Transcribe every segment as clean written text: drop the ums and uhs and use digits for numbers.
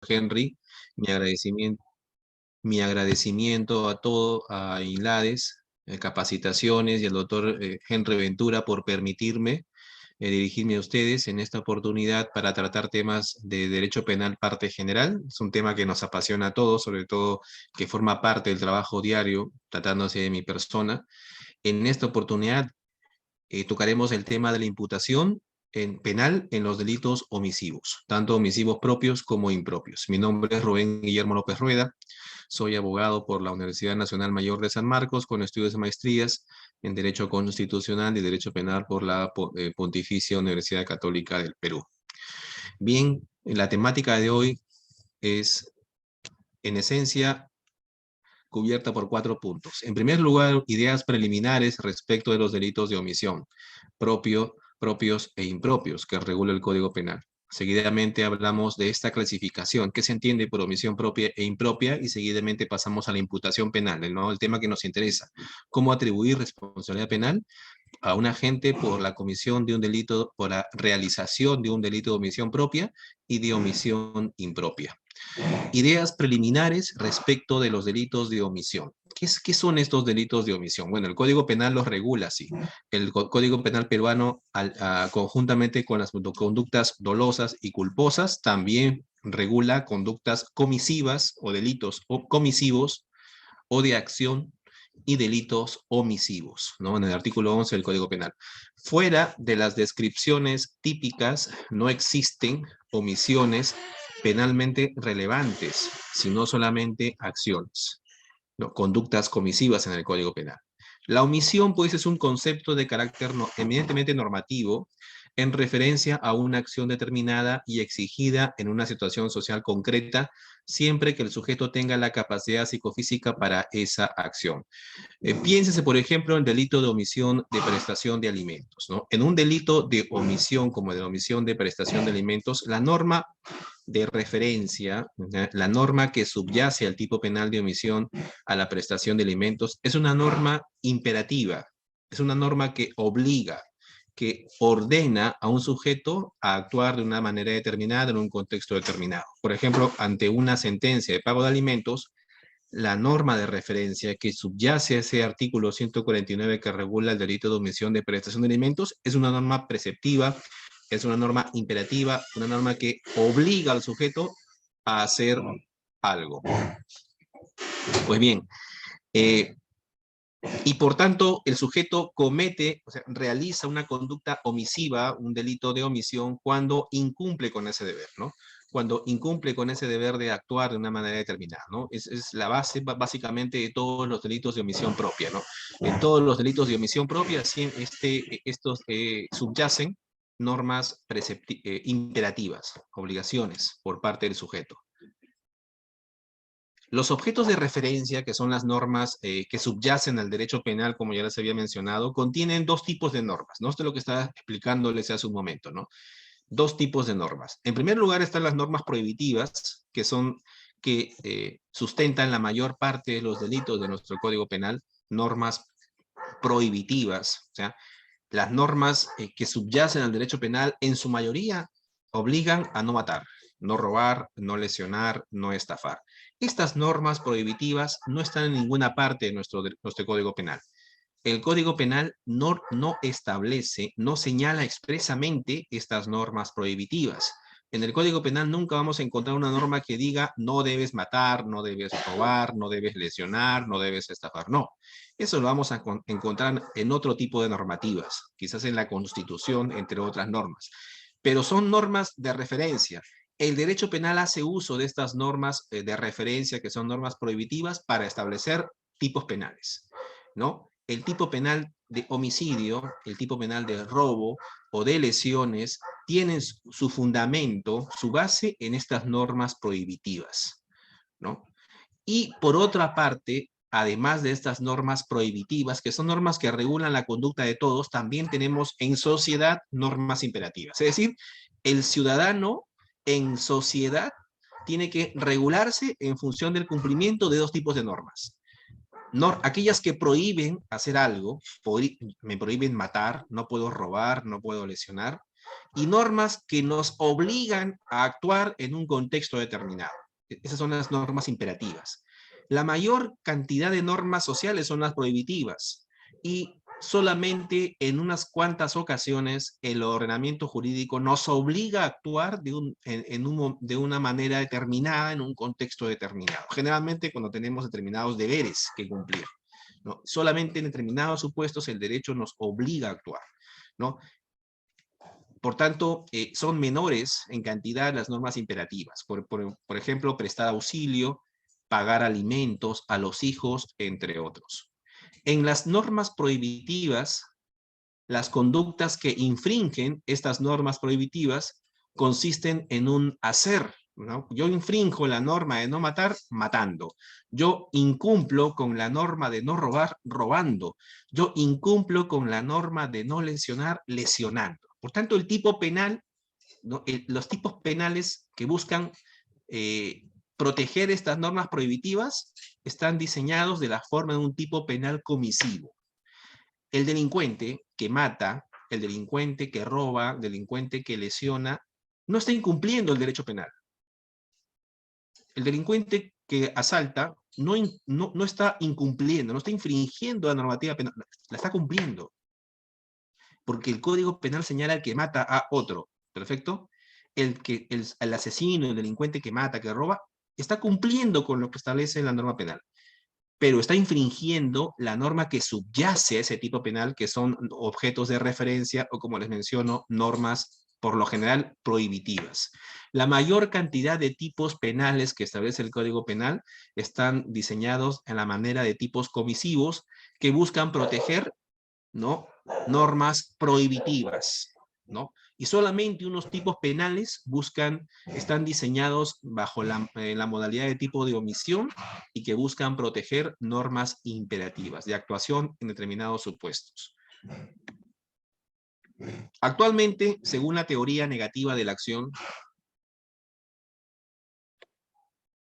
Henry, mi agradecimiento, mi agradecimiento a todo, a INLADES, Capacitaciones y al doctor Henry Ventura por permitirme dirigirme a ustedes en esta oportunidad para tratar temas de derecho penal parte general. Es un tema que nos apasiona a todos, sobre todo que forma parte del trabajo diario, tratándose de mi persona. En esta oportunidad tocaremos el tema de la imputación en penal en los delitos omisivos, tanto omisivos propios como impropios. Mi nombre es Rubén Guillermo López Rueda, soy abogado por la Universidad Nacional Mayor de San Marcos con estudios de maestrías en Derecho Constitucional y Derecho Penal por la Pontificia Universidad Católica del Perú. Bien, la temática de hoy es, en esencia, cubierta por 4 puntos. En primer lugar, ideas preliminares respecto de los delitos de omisión, propios e impropios, que regula el Código Penal. Seguidamente hablamos de esta clasificación, qué se entiende por omisión propia e impropia, y seguidamente pasamos a la imputación penal, ¿no? El tema que nos interesa, cómo atribuir responsabilidad penal a un agente por la comisión de un delito, por la realización de un delito de omisión propia y de omisión impropia. Ideas preliminares respecto de los delitos de omisión. ¿Qué son estos delitos de omisión? Bueno, el Código Penal los regula, sí. El Código Penal peruano, conjuntamente con las conductas dolosas y culposas, también regula conductas comisivas o delitos comisivos o de acción y delitos omisivos, ¿no? En el artículo 11 del Código Penal. Fuera de las descripciones típicas, no existen omisiones penalmente relevantes, sino solamente acciones, ¿no? Conductas comisivas en el Código Penal. La omisión, pues, es un concepto de carácter eminentemente normativo en referencia a una acción determinada y exigida en una situación social concreta, siempre que el sujeto tenga la capacidad psicofísica para esa acción. Piénsese, por ejemplo, en delito de omisión de prestación de alimentos, ¿no? En un delito de omisión, como de omisión de prestación de alimentos, la norma de referencia, la norma que subyace al tipo penal de omisión a la prestación de alimentos, es una norma imperativa, es una norma que obliga, que ordena a un sujeto a actuar de una manera determinada en un contexto determinado. Por ejemplo, ante una sentencia de pago de alimentos, la norma de referencia que subyace a ese artículo 149 que regula el delito de omisión de prestación de alimentos es una norma preceptiva, es una norma imperativa, una norma que obliga al sujeto a hacer algo. Pues bien, y por tanto el sujeto comete, o sea, realiza una conducta omisiva, un delito de omisión, cuando incumple con ese deber, ¿no? Cuando incumple con ese deber de actuar de una manera determinada, ¿no? Es la base, básicamente, de todos los delitos de omisión propia, ¿no? En todos los delitos de omisión propia, estos subyacen normas imperativas, obligaciones por parte del sujeto. Los objetos de referencia, que son las normas que subyacen al derecho penal, como ya les había mencionado, contienen 2 tipos de normas, ¿no? Esto es lo que estaba explicándoles hace un momento, ¿no? 2 tipos de normas. En primer lugar están las normas prohibitivas, que sustentan la mayor parte de los delitos de nuestro Código Penal, normas prohibitivas, o sea, las normas que subyacen al derecho penal, en su mayoría, obligan a no matar, no robar, no lesionar, no estafar. Estas normas prohibitivas no están en ninguna parte de nuestro Código Penal. El Código Penal no establece, no señala expresamente estas normas prohibitivas. En el Código Penal nunca vamos a encontrar una norma que diga no debes matar, no debes robar, no debes lesionar, no debes estafar. No, eso lo vamos a encontrar en otro tipo de normativas, quizás en la Constitución, entre otras normas. Pero son normas de referencia. El derecho penal hace uso de estas normas de referencia, que son normas prohibitivas, para establecer tipos penales, ¿no? El tipo penal de homicidio, el tipo penal de robo o de lesiones tienen su fundamento, su base en estas normas prohibitivas, ¿no? Y por otra parte, además de estas normas prohibitivas, que son normas que regulan la conducta de todos, también tenemos en sociedad normas imperativas. Es decir, el ciudadano en sociedad tiene que regularse en función del cumplimiento de 2 tipos de normas. Aquellas que prohíben hacer algo, me prohíben matar, no puedo robar, no puedo lesionar, y normas que nos obligan a actuar en un contexto determinado. Esas son las normas imperativas. La mayor cantidad de normas sociales son las prohibitivas y solamente en unas cuantas ocasiones el ordenamiento jurídico nos obliga a actuar de una manera determinada en un contexto determinado. Generalmente cuando tenemos determinados deberes que cumplir, ¿no? Solamente en determinados supuestos el derecho nos obliga a actuar, ¿no? Por tanto, son menores en cantidad las normas imperativas. Por ejemplo, prestar auxilio, pagar alimentos a los hijos, entre otros. En las normas prohibitivas, las conductas que infringen estas normas prohibitivas consisten en un hacer, ¿no? Yo infringo la norma de no matar, matando. Yo incumplo con la norma de no robar, robando. Yo incumplo con la norma de no lesionar, lesionando. Por tanto, el tipo penal, ¿no? Los tipos penales que buscan proteger estas normas prohibitivas están diseñados de la forma de un tipo penal comisivo. El delincuente que mata, el delincuente que roba, el delincuente que lesiona, no está incumpliendo el derecho penal. El delincuente que asalta no está incumpliendo, no está infringiendo la normativa penal, la está cumpliendo. Porque el Código Penal señala al que mata a otro, ¿perfecto? El asesino, el delincuente que mata, que roba, está cumpliendo con lo que establece la norma penal, pero está infringiendo la norma que subyace a ese tipo penal, que son objetos de referencia o, como les menciono, normas por lo general prohibitivas. La mayor cantidad de tipos penales que establece el Código Penal están diseñados en la manera de tipos comisivos que buscan proteger, ¿no?, normas prohibitivas, ¿no? Y solamente unos tipos penales están diseñados bajo la modalidad de tipo de omisión y que buscan proteger normas imperativas de actuación en determinados supuestos. Actualmente, según la teoría negativa de la acción,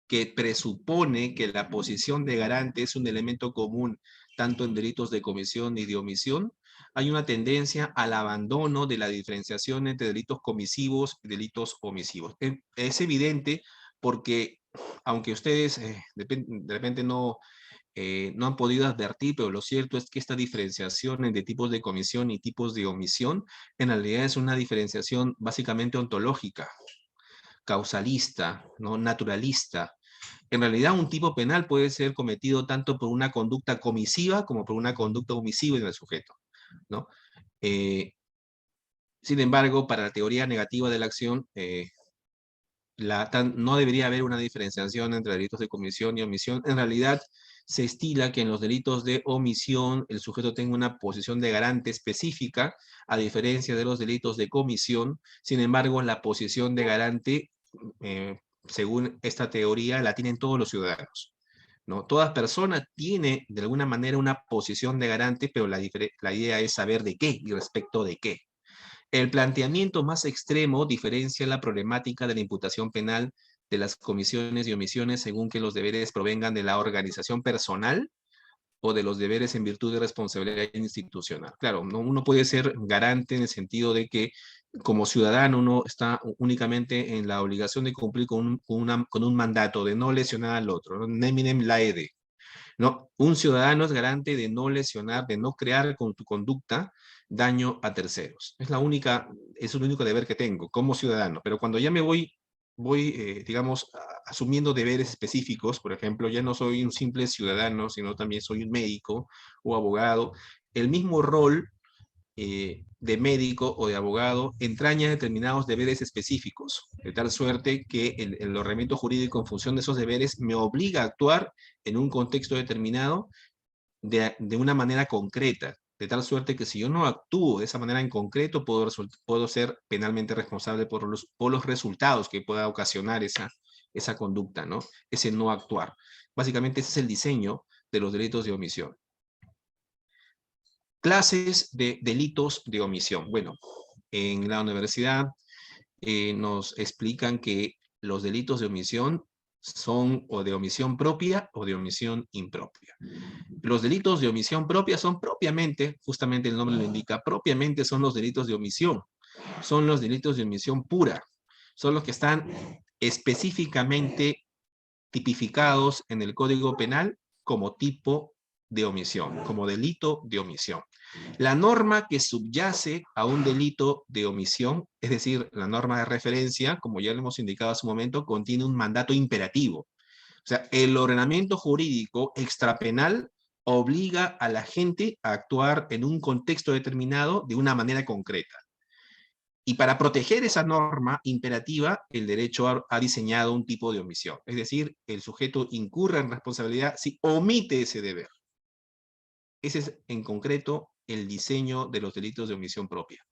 que presupone que la posición de garante es un elemento común tanto en delitos de comisión y de omisión, hay una tendencia al abandono de la diferenciación entre delitos comisivos y delitos omisivos. Es evidente porque, aunque ustedes de repente no han podido advertir, pero lo cierto es que esta diferenciación entre tipos de comisión y tipos de omisión en realidad es una diferenciación básicamente ontológica, causalista, ¿no?, naturalista. En realidad, un tipo penal puede ser cometido tanto por una conducta comisiva como por una conducta omisiva en el sujeto, ¿no? Sin embargo, para la teoría negativa de la acción, no debería haber una diferenciación entre delitos de comisión y omisión. En realidad, se estila que en los delitos de omisión el sujeto tenga una posición de garante específica, a diferencia de los delitos de comisión. Sin embargo, la posición de garante, según esta teoría, la tienen todos los ciudadanos, ¿no? Toda persona tiene de alguna manera una posición de garante, pero la idea es saber de qué y respecto de qué. El planteamiento más extremo diferencia la problemática de la imputación penal de las comisiones y omisiones según que los deberes provengan de la organización personal o de los deberes en virtud de responsabilidad institucional. Claro, uno puede ser garante en el sentido de que como ciudadano uno está únicamente en la obligación de cumplir con un mandato de no lesionar al otro, ¿no? Neminem laede, ¿no? Un ciudadano es garante de no lesionar, de no crear con tu conducta daño a terceros. Es el único deber que tengo como ciudadano. Pero cuando ya me voy digamos, asumiendo deberes específicos, por ejemplo, ya no soy un simple ciudadano, sino también soy un médico o abogado, el mismo rol de médico o de abogado entraña determinados deberes específicos, de tal suerte que el ordenamiento jurídico en función de esos deberes me obliga a actuar en un contexto determinado de una manera concreta, de tal suerte que si yo no actúo de esa manera en concreto, puedo ser penalmente responsable por los resultados que pueda ocasionar esa conducta, ¿no? Ese no actuar. Básicamente ese es el diseño de los delitos de omisión. Clases de delitos de omisión. Bueno, en la universidad nos explican que los delitos de omisión son o de omisión propia o de omisión impropia. Los delitos de omisión propia son propiamente, justamente el nombre lo indica, propiamente son los delitos de omisión. son los delitos de omisión pura. Son los que están específicamente tipificados en el Código Penal como tipo de omisión, como delito de omisión. La norma que subyace a un delito de omisión, es decir, la norma de referencia, como ya lo hemos indicado hace un momento, contiene un mandato imperativo. O sea, el ordenamiento jurídico extrapenal obliga a la gente a actuar en un contexto determinado de una manera concreta. Y para proteger esa norma imperativa, el derecho ha diseñado un tipo de omisión. Es decir, el sujeto incurre en responsabilidad si omite ese deber. Ese es, en concreto, el diseño de los delitos de omisión propia.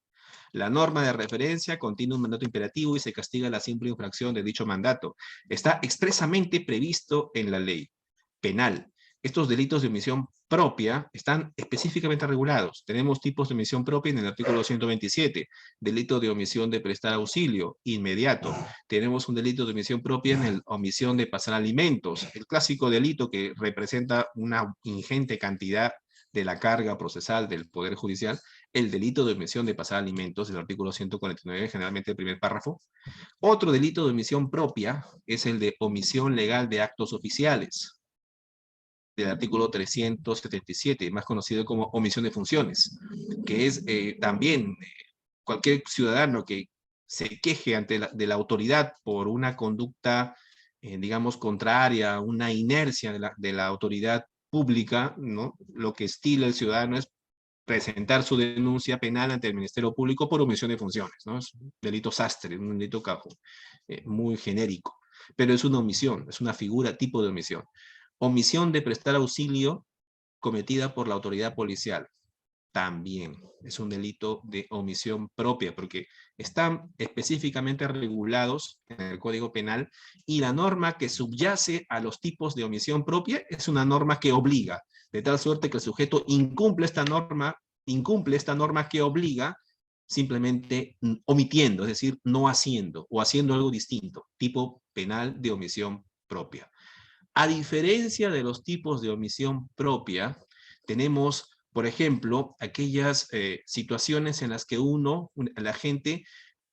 La norma de referencia contiene un mandato imperativo y se castiga la simple infracción de dicho mandato. Está expresamente previsto en la ley penal. Estos delitos de omisión propia están específicamente regulados. Tenemos tipos de omisión propia en el artículo 127, delito de omisión de prestar auxilio inmediato. Tenemos un delito de omisión propia en el omisión de pasar alimentos, el clásico delito que representa una ingente cantidad de la carga procesal del Poder Judicial, el delito de omisión de pasar alimentos, del artículo 149, generalmente el primer párrafo. Otro delito de omisión propia es el de omisión legal de actos oficiales, del artículo 377, más conocido como omisión de funciones, que es también cualquier ciudadano que se queje de la autoridad por una conducta, digamos, contraria, una inercia de la autoridad pública, ¿no? Lo que estila el ciudadano es presentar su denuncia penal ante el Ministerio Público por omisión de funciones, ¿no? Es un delito sastre, un delito muy genérico, pero es una omisión, es una figura tipo de omisión. Omisión de prestar auxilio cometida por la autoridad policial, también es un delito de omisión propia, porque están específicamente regulados en el Código Penal y la norma que subyace a los tipos de omisión propia es una norma que obliga, de tal suerte que el sujeto incumple esta norma que obliga simplemente omitiendo, es decir, no haciendo o haciendo algo distinto, tipo penal de omisión propia. A diferencia de los tipos de omisión propia, tenemos, por ejemplo, aquellas situaciones en las que la gente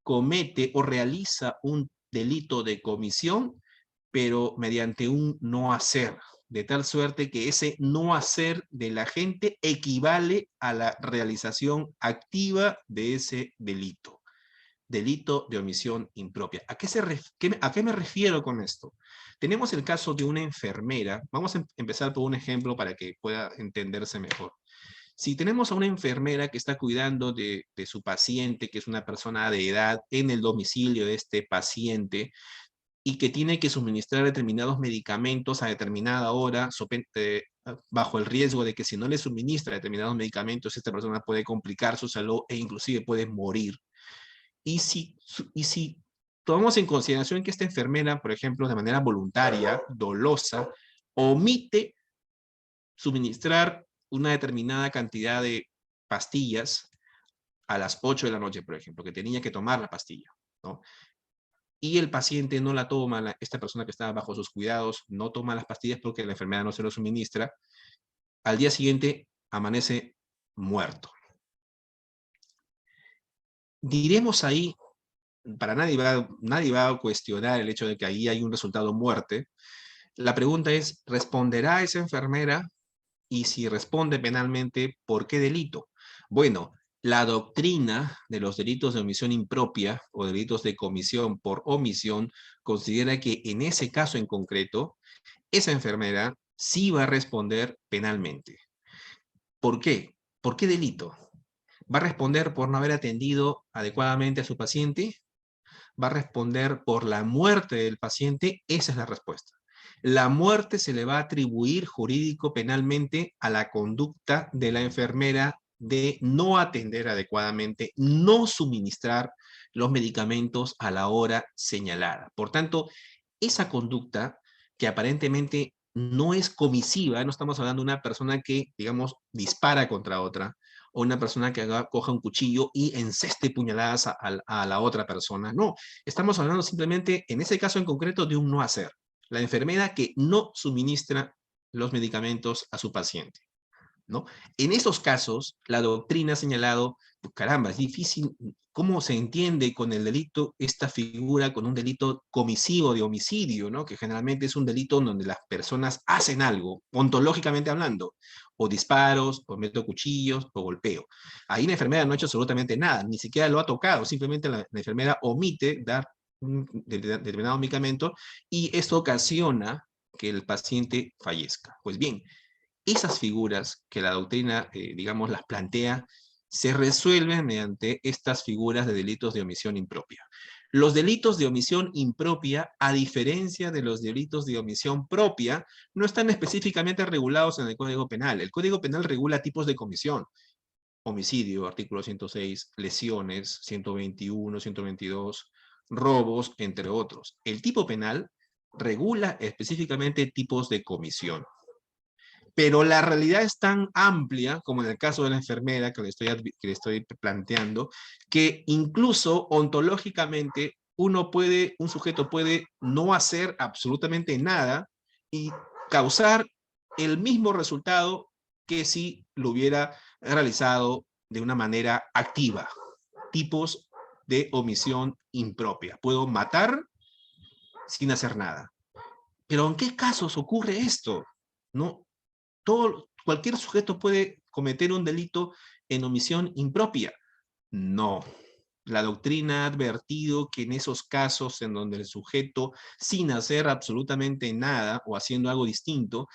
comete o realiza un delito de comisión, pero mediante un no hacer, de tal suerte que ese no hacer de la gente equivale a la realización activa de ese delito. Delito de omisión impropia. ¿A qué me refiero con esto? Tenemos el caso de una enfermera. Vamos a empezar por un ejemplo para que pueda entenderse mejor. Si tenemos a una enfermera que está cuidando de su paciente, que es una persona de edad, en el domicilio de este paciente, y que tiene que suministrar determinados medicamentos a determinada hora, bajo el riesgo de que si no le suministra determinados medicamentos, esta persona puede complicar su salud e inclusive puede morir. Y si tomamos en consideración que esta enfermera, por ejemplo, de manera voluntaria, dolosa, omite suministrar una determinada cantidad de pastillas a las 8 de la noche, por ejemplo, que tenía que tomar la pastilla, ¿no? Y el paciente no la toma, esta persona que estaba bajo sus cuidados no toma las pastillas porque la enfermera no se lo suministra, al día siguiente amanece muerto. Diremos ahí, para nadie va a cuestionar el hecho de que ahí hay un resultado muerte. La pregunta es, ¿responderá esa enfermera? Y si responde penalmente, ¿por qué delito? Bueno, la doctrina de los delitos de omisión impropia o delitos de comisión por omisión considera que en ese caso en concreto, esa enfermera sí va a responder penalmente. ¿Por qué? ¿Por qué delito? ¿Va a responder por no haber atendido adecuadamente a su paciente? ¿Va a responder por la muerte del paciente? Esa es la respuesta. La muerte se le va a atribuir jurídico penalmente a la conducta de la enfermera de no atender adecuadamente, no suministrar los medicamentos a la hora señalada. Por tanto, esa conducta que aparentemente no es comisiva, no estamos hablando de una persona que, digamos, dispara contra otra, o una persona que coja un cuchillo y enceste puñaladas a la otra persona. No, estamos hablando simplemente, en ese caso en concreto, de un no hacer. La enfermera que no suministra los medicamentos a su paciente, ¿no? En esos casos, la doctrina ha señalado, caramba, es difícil ¿cómo se entiende con el delito esta figura, con un delito comisivo de homicidio, ¿no? Que generalmente es un delito donde las personas hacen algo, ontológicamente hablando, o disparos, o meto cuchillos, o golpeo. Ahí la enfermera no ha hecho absolutamente nada, ni siquiera lo ha tocado, simplemente la enfermera omite dar un determinado medicamento y esto ocasiona que el paciente fallezca. Pues bien, esas figuras que la doctrina, digamos, las plantea, se resuelven mediante estas figuras de delitos de omisión impropia. Los delitos de omisión impropia, a diferencia de los delitos de omisión propia, no están específicamente regulados en el Código Penal. El Código Penal regula tipos de comisión. Homicidio, artículo 106, lesiones, 121, 122, robos, entre otros. El tipo penal regula específicamente tipos de comisión. Pero la realidad es tan amplia, como en el caso de la enfermera que le estoy planteando, que incluso ontológicamente un sujeto puede no hacer absolutamente nada y causar el mismo resultado que si lo hubiera realizado de una manera activa. Tipos de omisión impropia. Puedo matar sin hacer nada. Pero ¿en qué casos ocurre esto? No, cualquier sujeto puede cometer un delito en omisión impropia. No. La doctrina ha advertido que en esos casos en donde el sujeto, sin hacer absolutamente nada o haciendo algo distinto,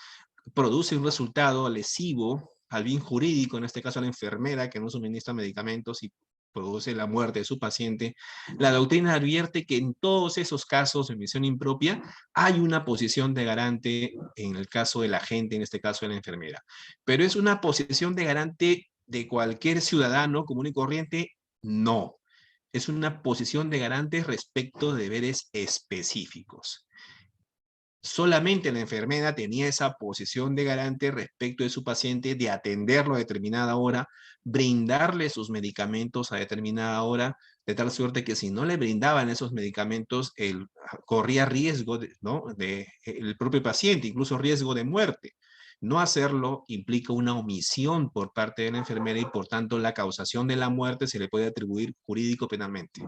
produce un resultado lesivo al bien jurídico, en este caso a la enfermera que no suministra medicamentos y produce la muerte de su paciente, la doctrina advierte que en todos esos casos de omisión impropia hay una posición de garante en el caso del agente, en este caso de la enfermera. Pero es una posición de garante de cualquier ciudadano común y corriente, no. Es una posición de garante respecto de deberes específicos. Solamente la enfermera tenía esa posición de garante respecto de su paciente de atenderlo a determinada hora, brindarle sus medicamentos a determinada hora, de tal suerte que si no le brindaban esos medicamentos, él corría riesgo, ¿no? El propio paciente, incluso riesgo de muerte. No hacerlo implica una omisión por parte de la enfermera y por tanto la causación de la muerte se le puede atribuir jurídico penalmente.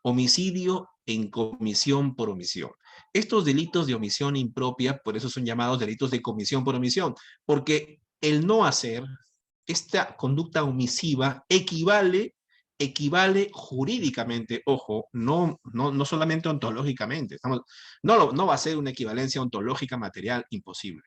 Homicidio en comisión por omisión. Estos delitos de omisión impropia, por eso son llamados delitos de comisión por omisión, porque el no hacer, esta conducta omisiva equivale jurídicamente, ojo, no solamente ontológicamente, no va a ser una equivalencia ontológica material imposible.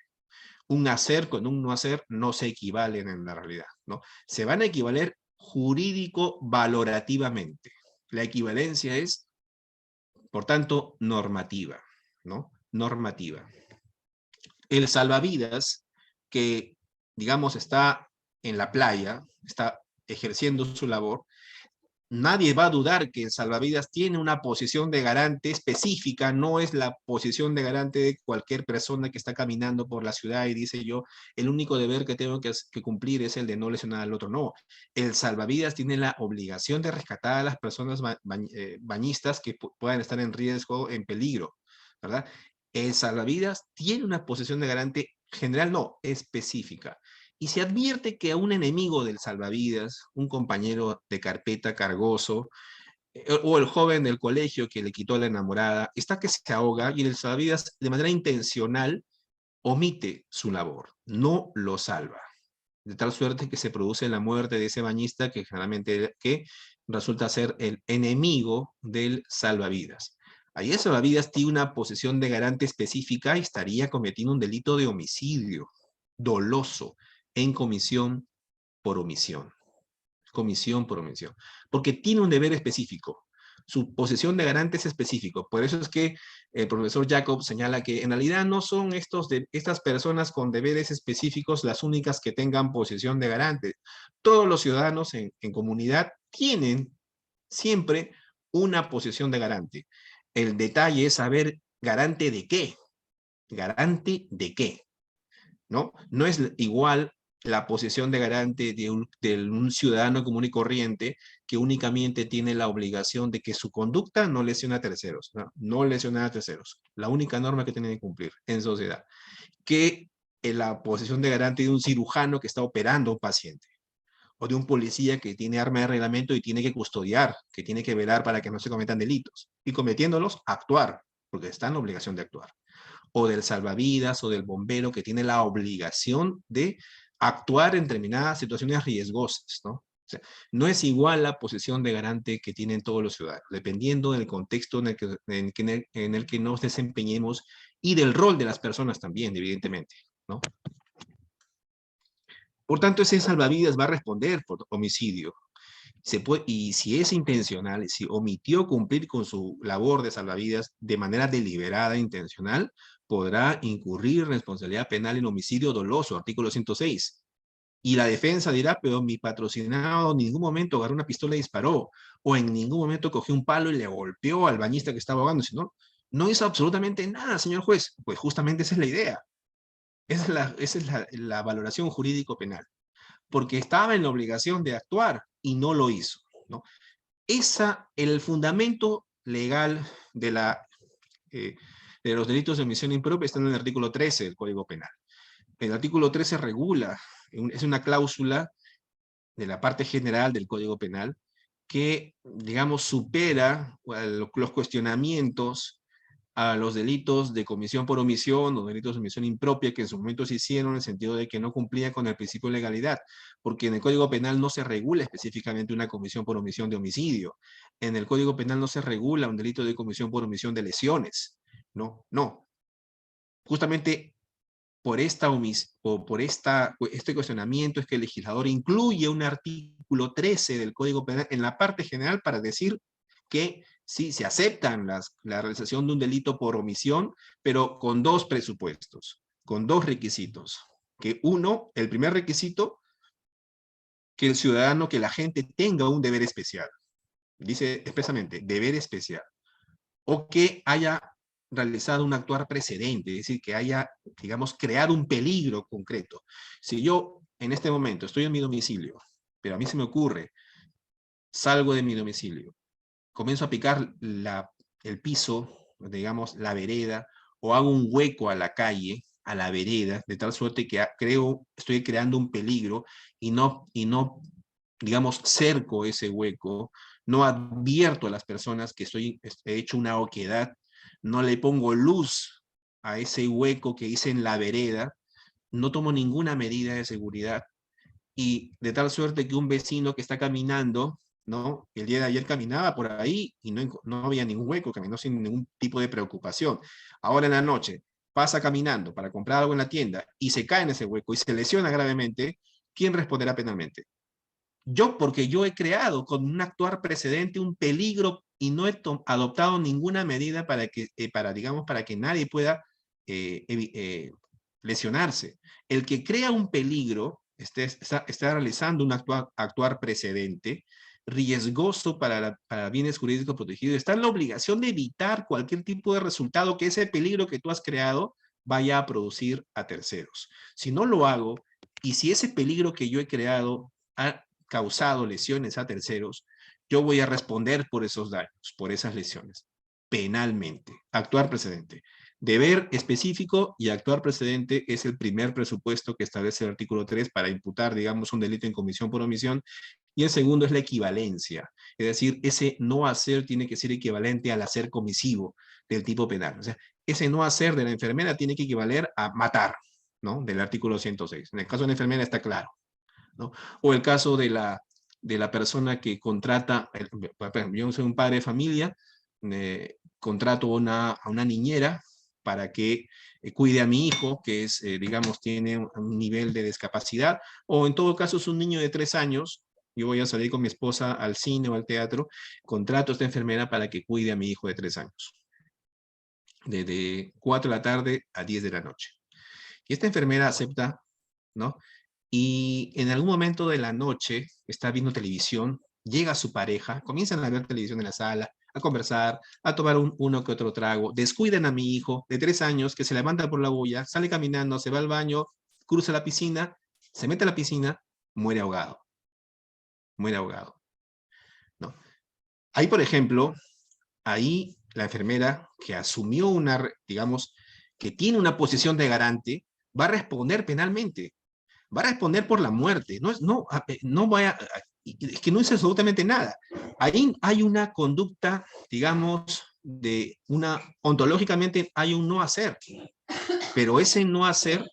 Un hacer con un no hacer no se equivalen en la realidad, ¿no? Se van a equivaler jurídico-valorativamente. La equivalencia es, por tanto, normativa, ¿no? Normativa. El salvavidas, que, digamos, está en la playa, está ejerciendo su labor, nadie va a dudar que el salvavidas tiene una posición de garante específica, no es la posición de garante de cualquier persona que está caminando por la ciudad y dice yo, el único deber que tengo que cumplir es el de no lesionar al otro. No, el salvavidas tiene la obligación de rescatar a las personas bañistas que puedan estar en riesgo, en peligro, ¿verdad? El salvavidas tiene una posición de garante general, no, específica. Y se advierte que a un enemigo del salvavidas, un compañero de carpeta cargoso, o el joven del colegio que le quitó a la enamorada, está que se ahoga y el salvavidas de manera intencional omite su labor, no lo salva. De tal suerte que se produce la muerte de ese bañista que generalmente resulta ser el enemigo del salvavidas. Ahí el salvavidas tiene una posesión de garante específica y estaría cometiendo un delito de homicidio doloso en comisión por omisión. Comisión por omisión. Porque tiene un deber específico. Su posesión de garante es específico. Por eso es que el profesor Jacob señala que en realidad no son estas personas con deberes específicos las únicas que tengan posesión de garante. Todos los ciudadanos en comunidad tienen siempre una posesión de garante. El detalle es saber garante de qué. Garante de qué. ¿No? No es igual la posición de garante de un ciudadano común y corriente que únicamente tiene la obligación de que su conducta no lesiona a terceros, no lesiona a terceros, la única norma que tiene que cumplir en sociedad, que en la posición de garante de un cirujano que está operando a un paciente, o de un policía que tiene arma de reglamento y tiene que custodiar, que tiene que velar para que no se cometan delitos, y cometiéndolos, actuar, porque está en la obligación de actuar, o del salvavidas o del bombero que tiene la obligación de actuar en determinadas situaciones riesgosas, ¿no? O sea, no es igual la posición de garante que tienen todos los ciudadanos, dependiendo del contexto en el que nos desempeñemos y del rol de las personas también, evidentemente, ¿no? Por tanto, ese salvavidas va a responder por homicidio. Y si es intencional, si omitió cumplir con su labor de salvavidas de manera deliberada e intencional, podrá incurrir responsabilidad penal en homicidio doloso, artículo 106. Y la defensa dirá, pero mi patrocinado en ningún momento agarró una pistola y disparó, o en ningún momento cogió un palo y le golpeó al bañista que estaba ahogando, sino no hizo absolutamente nada, señor juez. Pues justamente esa es la idea. Esa es la valoración jurídico-penal. Porque estaba en la obligación de actuar y no lo hizo, ¿no? El fundamento legal de, de los delitos de omisión impropia está en el artículo 13 del Código Penal. El artículo 13 regula, es una cláusula de la parte general del Código Penal que, digamos, supera los cuestionamientos a los delitos de comisión por omisión o delitos de omisión impropia que en su momento se hicieron en el sentido de que no cumplía con el principio de legalidad, porque en el Código Penal no se regula específicamente una comisión por omisión de homicidio. En el Código Penal no se regula un delito de comisión por omisión de lesiones. No, no. Justamente por este cuestionamiento es que el legislador incluye un artículo 13 del Código Penal en la parte general para decir que sí, se aceptan la realización de un delito por omisión, pero con dos presupuestos, con dos requisitos. Que uno, el primer requisito, que el ciudadano, que la gente tenga un deber especial. Dice expresamente, deber especial. O que haya realizado un actuar precedente, es decir, que haya, digamos, creado un peligro concreto. Si yo en este momento estoy en mi domicilio, pero a mí se me ocurre, salgo de mi domicilio, comienzo a picar el piso, digamos, la vereda, o hago un hueco a la calle, a la vereda, de tal suerte que estoy creando un peligro y no, digamos, cerco ese hueco, no advierto a las personas que he hecho una oquedad, no le pongo luz a ese hueco que hice en la vereda, no tomo ninguna medida de seguridad, y de tal suerte que un vecino que está caminando, ¿no? El día de ayer caminaba por ahí y no había ningún hueco, caminó sin ningún tipo de preocupación. Ahora en la noche pasa caminando para comprar algo en la tienda y se cae en ese hueco y se lesiona gravemente, ¿quién responderá penalmente? Yo, porque yo he creado con un actuar precedente un peligro y no he adoptado ninguna medida digamos, para que nadie pueda lesionarse. El que crea un peligro está realizando un actuar precedente riesgoso para bienes jurídicos protegidos. Está en la obligación de evitar cualquier tipo de resultado que ese peligro que tú has creado vaya a producir a terceros. Si no lo hago, y si ese peligro que yo he creado ha causado lesiones a terceros, yo voy a responder por esos daños, por esas lesiones, penalmente. Actuar precedente. Deber específico y actuar precedente es el primer presupuesto que establece el artículo 3 para imputar, digamos, un delito en comisión por omisión, y el segundo es la equivalencia. Es decir, ese no hacer tiene que ser equivalente al hacer comisivo del tipo penal. O sea, ese no hacer de la enfermera tiene que equivaler a matar, ¿no? Del artículo 106. En el caso de la enfermera está claro, ¿no? O el caso de la persona que contrata, yo soy un padre de familia, contrato a una niñera para que cuide a mi hijo, que es, digamos, tiene un nivel de discapacidad, o en todo caso es un niño de 3 años, yo voy a salir con mi esposa al cine o al teatro, contrato a esta enfermera para que cuide a mi hijo de 3 años, de 4 de la tarde a 10 de la noche. Y esta enfermera acepta, ¿no? Y en algún momento de la noche está viendo televisión, llega su pareja, comienzan a ver televisión en la sala, a conversar, a tomar uno que otro trago, descuidan a mi hijo de 3 años que se levanta por la bulla, sale caminando, se va al baño, cruza la piscina, se mete a la piscina, muere ahogado. Muere ahogado, ¿no? Ahí, por ejemplo, ahí la enfermera que asumió digamos, que tiene una posición de garante, va a responder penalmente, va a responder por la muerte. No vaya, es que no hizo absolutamente nada. Ahí hay una conducta, digamos, ontológicamente hay un no hacer, pero ese no hacer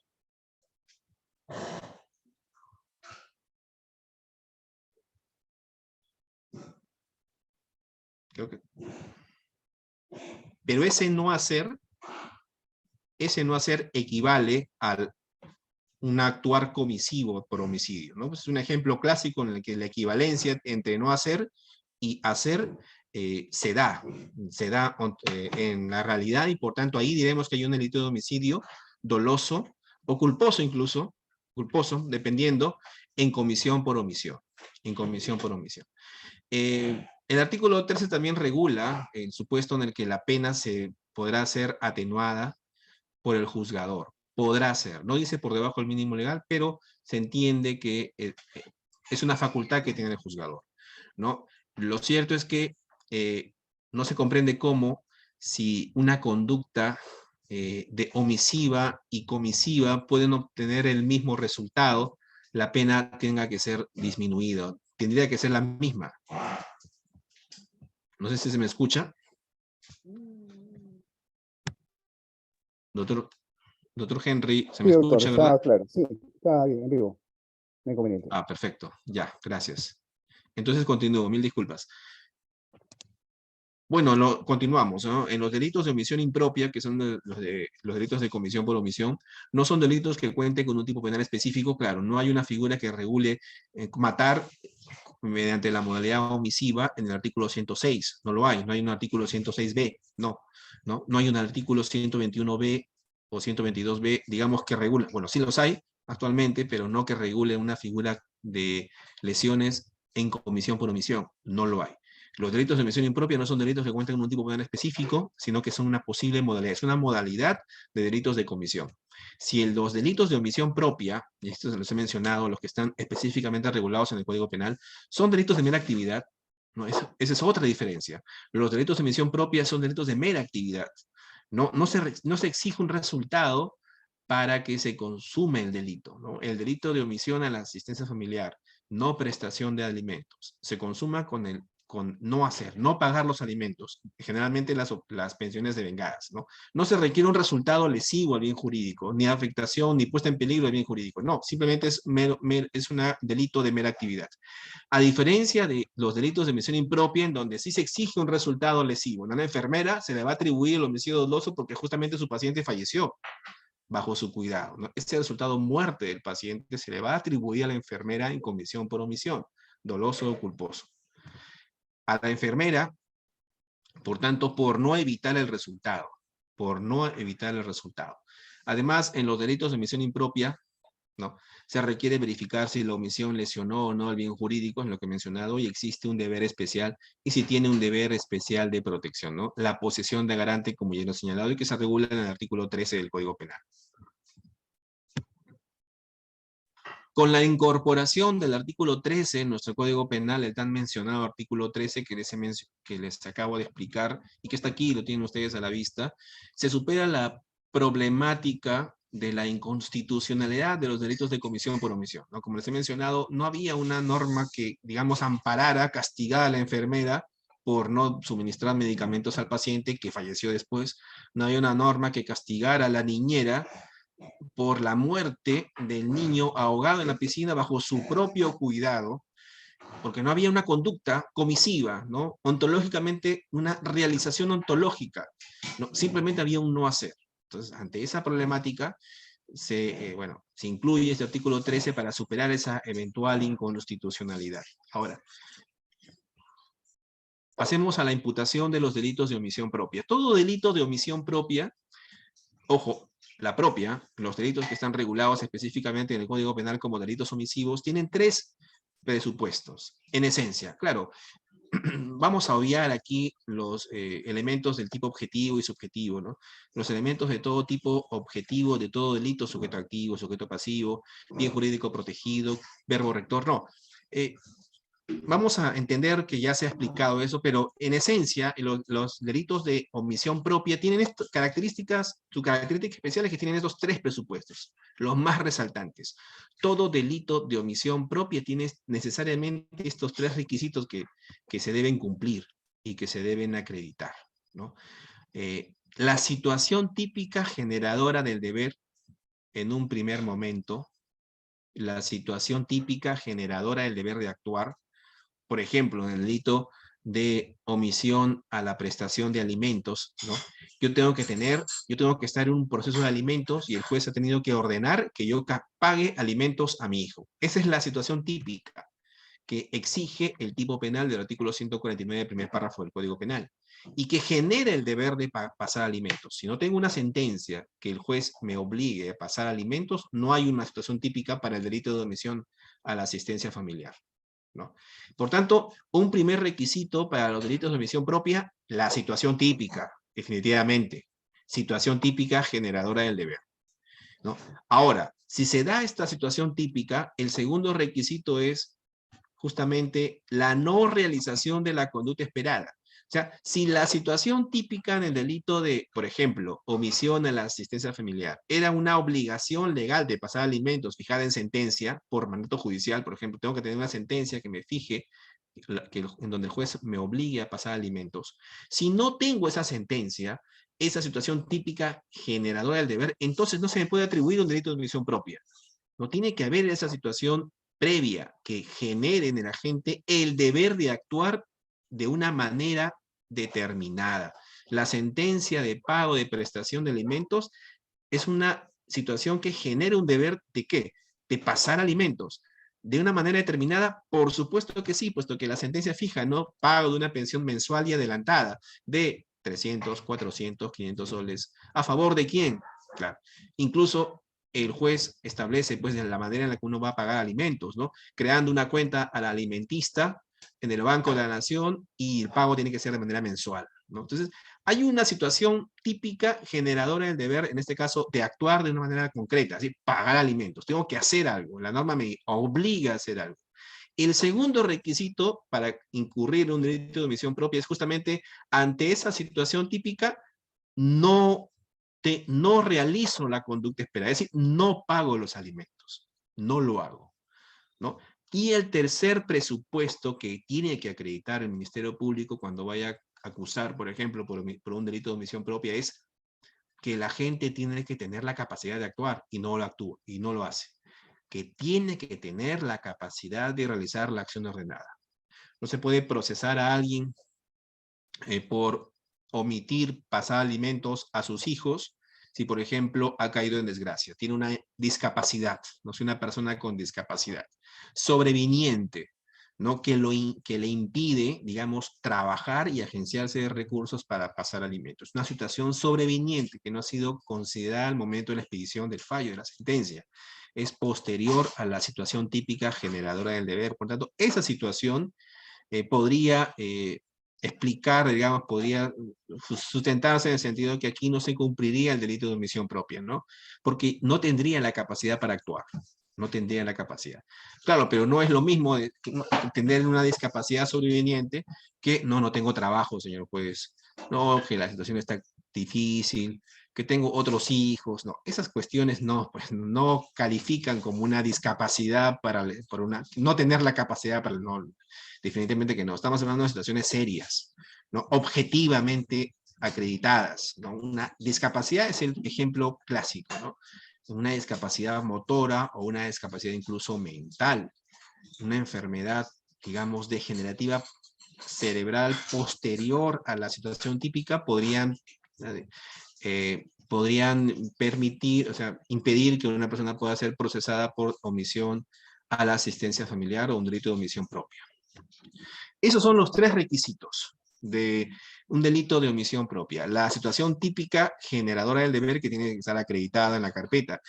creo que, pero ese no hacer equivale a un actuar comisivo por homicidio, ¿no? Pues es un ejemplo clásico en el que la equivalencia entre no hacer y hacer se da en la realidad, y por tanto ahí diremos que hay un delito de homicidio doloso o culposo incluso, culposo, dependiendo, en comisión por omisión. En comisión por omisión. El artículo 13 también regula el supuesto en el que la pena se podrá ser atenuada por el juzgador. Podrá ser, no dice por debajo del mínimo legal, pero se entiende que es una facultad que tiene el juzgador, ¿no? Lo cierto es que no se comprende cómo, si una conducta de omisiva y comisiva pueden obtener el mismo resultado, la pena tenga que ser disminuida. Tendría que ser la misma. No sé si se me escucha. Doctor Henry, ¿se Sí, me doctor, escucha, verdad? está claro. Sí, está bien, en vivo. No hay inconveniente. Ah, perfecto. Ya, gracias. Entonces continúo, mil disculpas. Bueno, continuamos, ¿no? En los delitos de omisión impropia, que son los delitos de comisión por omisión, no son delitos que cuenten con un tipo penal específico, claro, no hay una figura que regule matar mediante la modalidad omisiva en el artículo 106, no lo hay, no hay un artículo 106b, no hay un artículo 121b o 122b, digamos, que regula, bueno, sí los hay actualmente, pero no que regule una figura de lesiones en comisión por omisión, no lo hay. Los delitos de omisión impropia no son delitos que cuentan con un tipo penal específico, sino que son una posible modalidad, es una modalidad de delitos de comisión. Si los delitos de omisión propia, y estos se los he mencionado, los que están específicamente regulados en el Código Penal, son delitos de mera actividad, ¿no? Esa es otra diferencia. Los delitos de omisión propia son delitos de mera actividad. No se exige un resultado para que se consume el delito, ¿no? El delito de omisión a la asistencia familiar, no prestación de alimentos, se consuma con no hacer, no pagar los alimentos, generalmente las pensiones devengadas, ¿no? No se requiere un resultado lesivo al bien jurídico, ni afectación, ni puesta en peligro del bien jurídico, no, simplemente es un delito de mera actividad. A diferencia de los delitos de omisión impropia, en donde sí se exige un resultado lesivo, a una enfermera se le va a atribuir el homicidio doloso porque justamente su paciente falleció bajo su cuidado, ¿no? Este resultado muerte del paciente se le va a atribuir a la enfermera en comisión por omisión, doloso o culposo. A la enfermera, por tanto, por no evitar el resultado, Además, en los delitos de omisión impropia, ¿no? Se requiere verificar si la omisión lesionó o no el bien jurídico, en lo que he mencionado, y existe un deber especial, y si tiene un deber especial de protección, ¿no? La posesión de garante, como ya lo he señalado, y que se regula en el artículo 13 del Código Penal. Con la incorporación del artículo 13 en nuestro Código Penal, el tan mencionado artículo 13 que les acabo de explicar, y que está aquí, lo tienen ustedes a la vista, se supera la problemática de la inconstitucionalidad de los delitos de comisión por omisión, ¿no? Como les he mencionado, no había una norma que, digamos, amparara, castigara a la enfermera por no suministrar medicamentos al paciente que falleció después. No había una norma que castigara a la niñera por la muerte del niño ahogado en la piscina bajo su propio cuidado, porque no había una conducta comisiva, ¿no? Ontológicamente, una realización ontológica, ¿no? Simplemente había un no hacer. Entonces, ante esa problemática, se incluye este artículo 13 para superar esa eventual inconstitucionalidad. Ahora, pasemos a la imputación de los delitos de omisión propia. Todo delito de omisión propia, ojo, la propia, los delitos que están regulados específicamente en el Código Penal como delitos omisivos, tienen tres presupuestos, en esencia. Claro, vamos a obviar aquí los elementos del tipo objetivo y subjetivo, ¿no? Los elementos de todo tipo objetivo, de todo delito, sujeto activo, sujeto pasivo, bien jurídico protegido, verbo rector, no. vamos a entender que ya se ha explicado eso, pero en esencia, los delitos de omisión propia tienen características, sus características especiales que tienen estos tres presupuestos, los más resaltantes. Todo delito de omisión propia tiene necesariamente estos tres requisitos que se deben cumplir y que se deben acreditar, ¿no? La situación típica generadora del deber en un primer momento, la situación típica generadora del deber de actuar, por ejemplo, en el delito de omisión a la prestación de alimentos, ¿no? Yo tengo que estar en un proceso de alimentos y el juez ha tenido que ordenar que yo pague alimentos a mi hijo. Esa es la situación típica que exige el tipo penal del artículo 149, primer párrafo del Código Penal, y que genera el deber de pasar alimentos. Si no tengo una sentencia que el juez me obligue a pasar alimentos, no hay una situación típica para el delito de omisión a la asistencia familiar, ¿no? Por tanto, un primer requisito para los delitos de omisión propia, la situación típica, definitivamente. Situación típica generadora del deber, ¿no? Ahora, si se da esta situación típica, el segundo requisito es justamente la no realización de la conducta esperada. O sea, si la situación típica en el delito de, por ejemplo, omisión a la asistencia familiar, era una obligación legal de pasar alimentos fijada en sentencia por mandato judicial, por ejemplo, tengo que tener una sentencia que me fije, en donde el juez me obligue a pasar alimentos. Si no tengo esa sentencia, esa situación típica generadora del deber, entonces no se me puede atribuir un delito de omisión propia. No tiene que haber esa situación previa que genere en el agente el deber de actuar de una manera determinada. La sentencia de pago de prestación de alimentos es una situación que genera un deber de ¿qué? De pasar alimentos. De una manera determinada, por supuesto que sí, puesto que la sentencia fija, ¿no? Pago de una pensión mensual y adelantada de 300, 400, 500 soles. ¿A favor de quién? Claro. Incluso el juez establece pues la manera en la que uno va a pagar alimentos, ¿no? Creando una cuenta al alimentista en el Banco de la Nación y el pago tiene que ser de manera mensual, ¿no? Entonces, hay una situación típica generadora del deber, en este caso, de actuar de una manera concreta, así, pagar alimentos. Tengo que hacer algo, la norma me obliga a hacer algo. El segundo requisito para incurrir en un delito de omisión propia es justamente ante esa situación típica, no realizo la conducta esperada, es decir, no pago los alimentos, no lo hago, ¿no? Y el tercer presupuesto que tiene que acreditar el Ministerio Público cuando vaya a acusar, por ejemplo, por un delito de omisión propia es que la gente tiene que tener la capacidad de actuar y no lo actúa y no lo hace. Que tiene que tener la capacidad de realizar la acción ordenada. No se puede procesar a alguien por omitir pasar alimentos a sus hijos si, por ejemplo, ha caído en desgracia, tiene una discapacidad, no es una persona con discapacidad, sobreviniente, ¿no? Que le impide, digamos, trabajar y agenciarse de recursos para pasar alimentos. Una situación sobreviniente que no ha sido considerada al momento de la expedición del fallo de la sentencia. Es posterior a la situación típica generadora del deber. Por tanto, esa situación podría explicar, digamos, podría sustentarse en el sentido de que aquí no se cumpliría el delito de omisión propia, ¿no? Porque no tendría la capacidad para actuar, no tendría la capacidad. Claro, pero no es lo mismo tener una discapacidad sobreviniente que no tengo trabajo, señor juez, no, que la situación está difícil, que tengo otros hijos, no, esas cuestiones no, pues no califican como una discapacidad no tener la capacidad para, no, definitivamente que no, estamos hablando de situaciones serias, ¿no? Objetivamente acreditadas, ¿no? Una discapacidad es el ejemplo clásico, ¿no? Una discapacidad motora o una discapacidad incluso mental, una enfermedad, digamos, degenerativa cerebral posterior a la situación típica podrían permitir, o sea, impedir que una persona pueda ser procesada por omisión a la asistencia familiar o un delito de omisión propia. Esos son los tres requisitos de un delito de omisión propia. La situación típica generadora del deber que tiene que estar acreditada en la carpeta.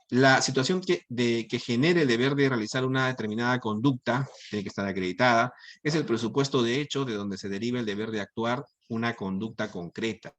La situación que genere el deber de realizar una determinada conducta tiene que estar acreditada. Es el presupuesto de hecho de donde se deriva el deber de actuar una conducta concreta.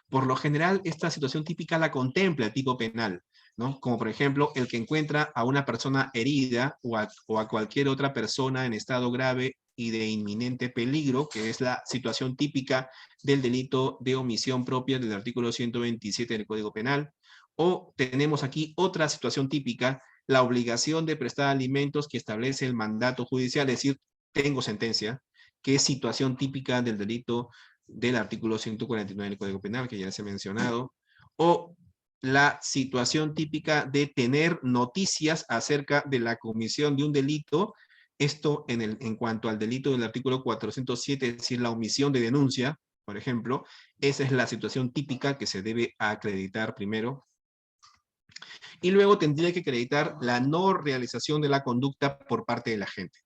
Por lo general, esta situación típica la contempla el tipo penal, ¿no? Como por ejemplo, el que encuentra a una persona herida o a cualquier otra persona en estado grave y de inminente peligro, que es la situación típica del delito de omisión propia del artículo 127 del Código Penal. O tenemos aquí otra situación típica, la obligación de prestar alimentos que establece el mandato judicial, es decir, tengo sentencia, que es situación típica del delito del artículo 149 del Código Penal, que ya les he mencionado, o la situación típica de tener noticias acerca de la comisión de un delito, esto en cuanto al delito del artículo 407, es decir, la omisión de denuncia, por ejemplo, esa es la situación típica que se debe acreditar primero. Y luego tendría que acreditar la no realización de la conducta por parte de la gente.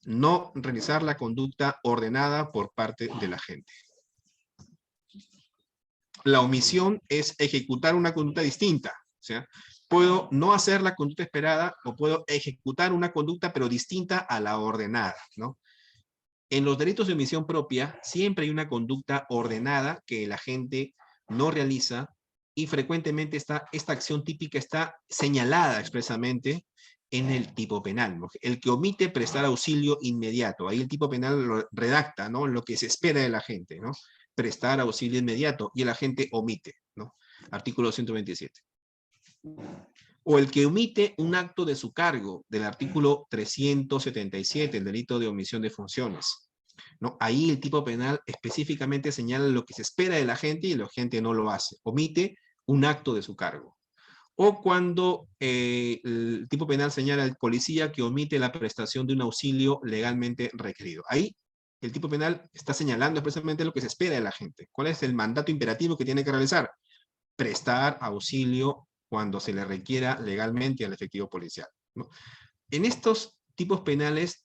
No realizar la conducta ordenada por parte de la gente. La omisión es ejecutar una conducta distinta. O sea, puedo no hacer la conducta esperada o puedo ejecutar una conducta pero distinta a la ordenada, ¿no? En los delitos de omisión propia siempre hay una conducta ordenada que la gente no realiza y frecuentemente esta acción típica está señalada expresamente en el tipo penal, ¿no? El que omite prestar auxilio inmediato, ahí el tipo penal lo redacta, ¿no? Lo que se espera de la gente, ¿no? Prestar auxilio inmediato y el agente omite, ¿no? Artículo 127. O el que omite un acto de su cargo, del artículo 377, el delito de omisión de funciones, ¿no? Ahí el tipo penal específicamente señala lo que se espera de la gente y la gente no lo hace, omite un acto de su cargo. O cuando el tipo penal señala al policía que omite la prestación de un auxilio legalmente requerido. Ahí el tipo penal está señalando expresamente lo que se espera de la gente. ¿Cuál es el mandato imperativo que tiene que realizar? Prestar auxilio cuando se le requiera legalmente al efectivo policial, ¿no? En estos tipos penales,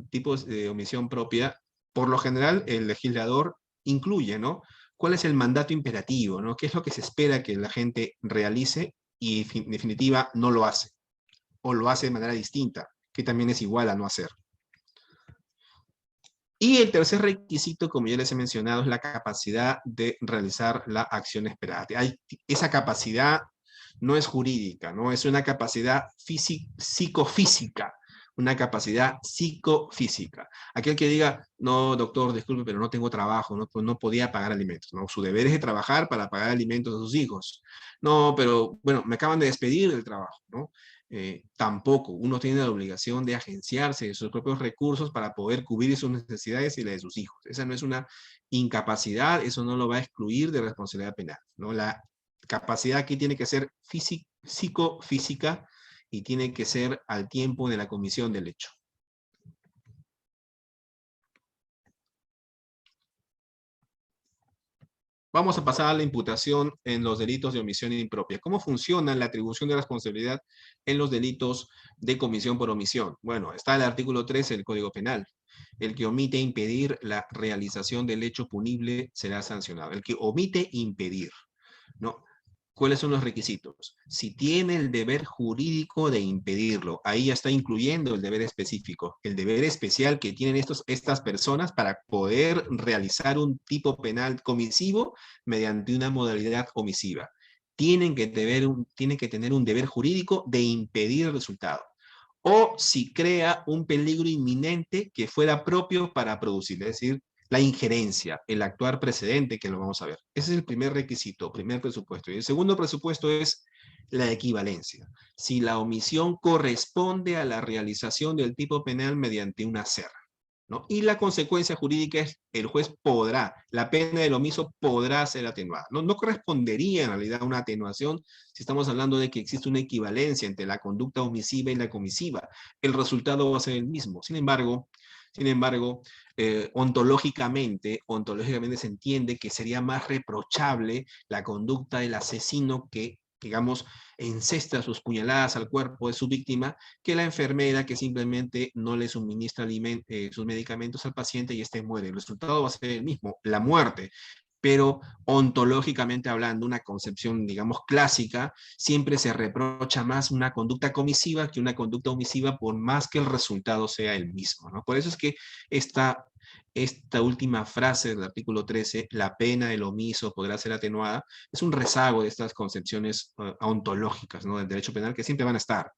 tipos de omisión propia, por lo general el legislador incluye, ¿no? ¿Cuál es el mandato imperativo, ¿no? ¿Qué es lo que se espera que la gente realice y en definitiva no lo hace? O lo hace de manera distinta, que también es igual a no hacer. Y el tercer requisito, como ya les he mencionado, es la capacidad de realizar la acción esperada. Esa capacidad no es jurídica, ¿no? Es una capacidad psicofísica, una capacidad psicofísica. Aquel que diga, no, doctor, disculpe, pero no tengo trabajo, no podía pagar alimentos, ¿no? Su deber es de trabajar para pagar alimentos a sus hijos. No, pero, bueno, me acaban de despedir del trabajo, ¿no? Tampoco, uno tiene la obligación de agenciarse de sus propios recursos para poder cubrir sus necesidades y las de sus hijos. Esa no es una incapacidad, eso no lo va a excluir de responsabilidad penal, ¿no? La capacidad aquí tiene que ser psicofísica y tiene que ser al tiempo de la comisión del hecho. Vamos a pasar a la imputación en los delitos de omisión impropia. ¿Cómo funciona la atribución de responsabilidad en los delitos de comisión por omisión? Bueno, está el artículo 13 del Código Penal. El que omite impedir la realización del hecho punible será sancionado. El que omite impedir, ¿no? ¿Cuáles son los requisitos? Si tiene el deber jurídico de impedirlo, ahí ya está incluyendo el deber específico, el deber especial que tienen estas personas para poder realizar un tipo penal comisivo mediante una modalidad omisiva. Tienen que tener un deber jurídico de impedir el resultado. O si crea un peligro inminente que fuera propio para producir, es decir, la injerencia, el actuar precedente, que lo vamos a ver. Ese es el primer requisito, primer presupuesto. Y el segundo presupuesto es la equivalencia. Si la omisión corresponde a la realización del tipo penal mediante un hacer, ¿no? Y la consecuencia jurídica es el juez podrá, la pena del omiso podrá ser atenuada. No correspondería en realidad a una atenuación si estamos hablando de que existe una equivalencia entre la conducta omisiva y la comisiva. El resultado va a ser el mismo. Sin embargo, ontológicamente se entiende que sería más reprochable la conducta del asesino que, digamos, encesta sus puñaladas al cuerpo de su víctima, que la enfermera que simplemente no le suministra sus medicamentos al paciente y éste muere. El resultado va a ser el mismo, la muerte. Pero ontológicamente hablando, una concepción, digamos, clásica, siempre se reprocha más una conducta comisiva que una conducta omisiva, por más que el resultado sea el mismo, ¿no? Por eso es que esta Esta última frase del artículo 13, la pena del omiso podrá ser atenuada, es un rezago de estas concepciones ontológicas, ¿no?, del derecho penal, que siempre van a estar.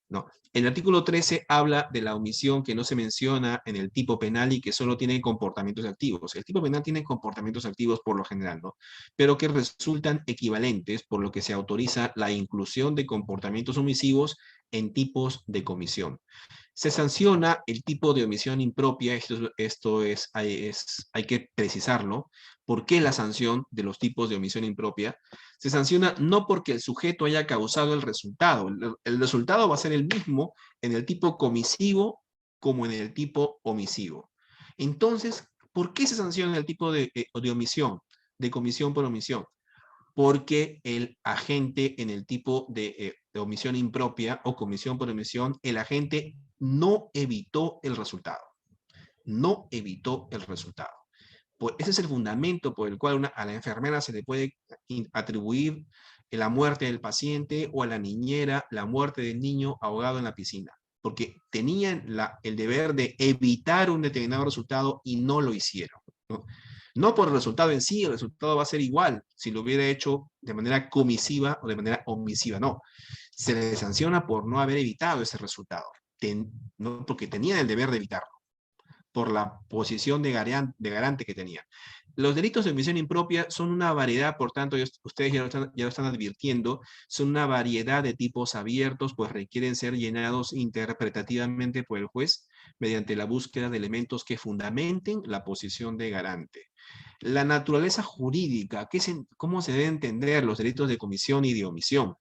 No. El artículo 13 habla de la omisión que no se menciona en el tipo penal y que solo tiene comportamientos activos. El tipo penal tiene comportamientos activos por lo general, ¿no?, pero que resultan equivalentes, por lo que se autoriza la inclusión de comportamientos omisivos en tipos de comisión. Se sanciona el tipo de omisión impropia, hay que precisarlo. ¿Por qué la sanción de los tipos de omisión impropia? Se sanciona no porque el sujeto haya causado el resultado. El resultado va a ser el mismo en el tipo comisivo como en el tipo omisivo. Entonces, ¿por qué se sanciona el tipo de omisión, de comisión por omisión? Porque el agente en el tipo de omisión impropia o comisión por omisión, el agente no evitó el resultado. No evitó el resultado. Pues ese es el fundamento por el cual a la enfermera se le puede atribuir la muerte del paciente, o a la niñera la muerte del niño ahogado en la piscina, porque tenían el deber de evitar un determinado resultado y no lo hicieron, ¿no? No por el resultado en sí, el resultado va a ser igual si lo hubiera hecho de manera comisiva o de manera omisiva, no. Se le sanciona por no haber evitado ese resultado, no porque tenían el deber de evitarlo, por la posición de garante que tenía. Los delitos de omisión impropia son una variedad, por tanto, ustedes ya lo están advirtiendo, son una variedad de tipos abiertos, pues requieren ser llenados interpretativamente por el juez mediante la búsqueda de elementos que fundamenten la posición de garante. La naturaleza jurídica, ¿cómo se debe entender los delitos de comisión y de omisión?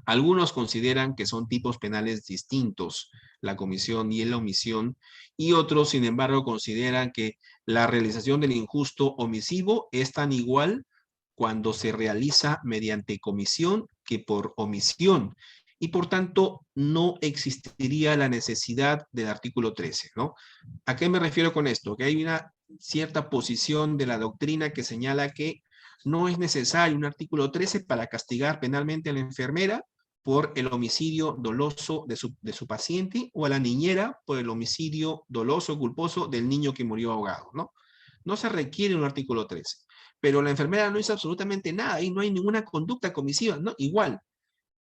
Algunos consideran que son tipos penales distintos, la comisión y la omisión, y otros, sin embargo, consideran que la realización del injusto omisivo es tan igual cuando se realiza mediante comisión que por omisión, y por tanto no existiría la necesidad del artículo 13, ¿no? ¿A qué me refiero con esto? Que hay una cierta posición de la doctrina que señala que no es necesario un artículo 13 para castigar penalmente a la enfermera por el homicidio doloso de su paciente, o a la niñera por el homicidio doloso o culposo del niño que murió ahogado, ¿no? No se requiere un artículo 13, pero la enfermera no hizo absolutamente nada y no hay ninguna conducta comisiva, ¿no? Igual,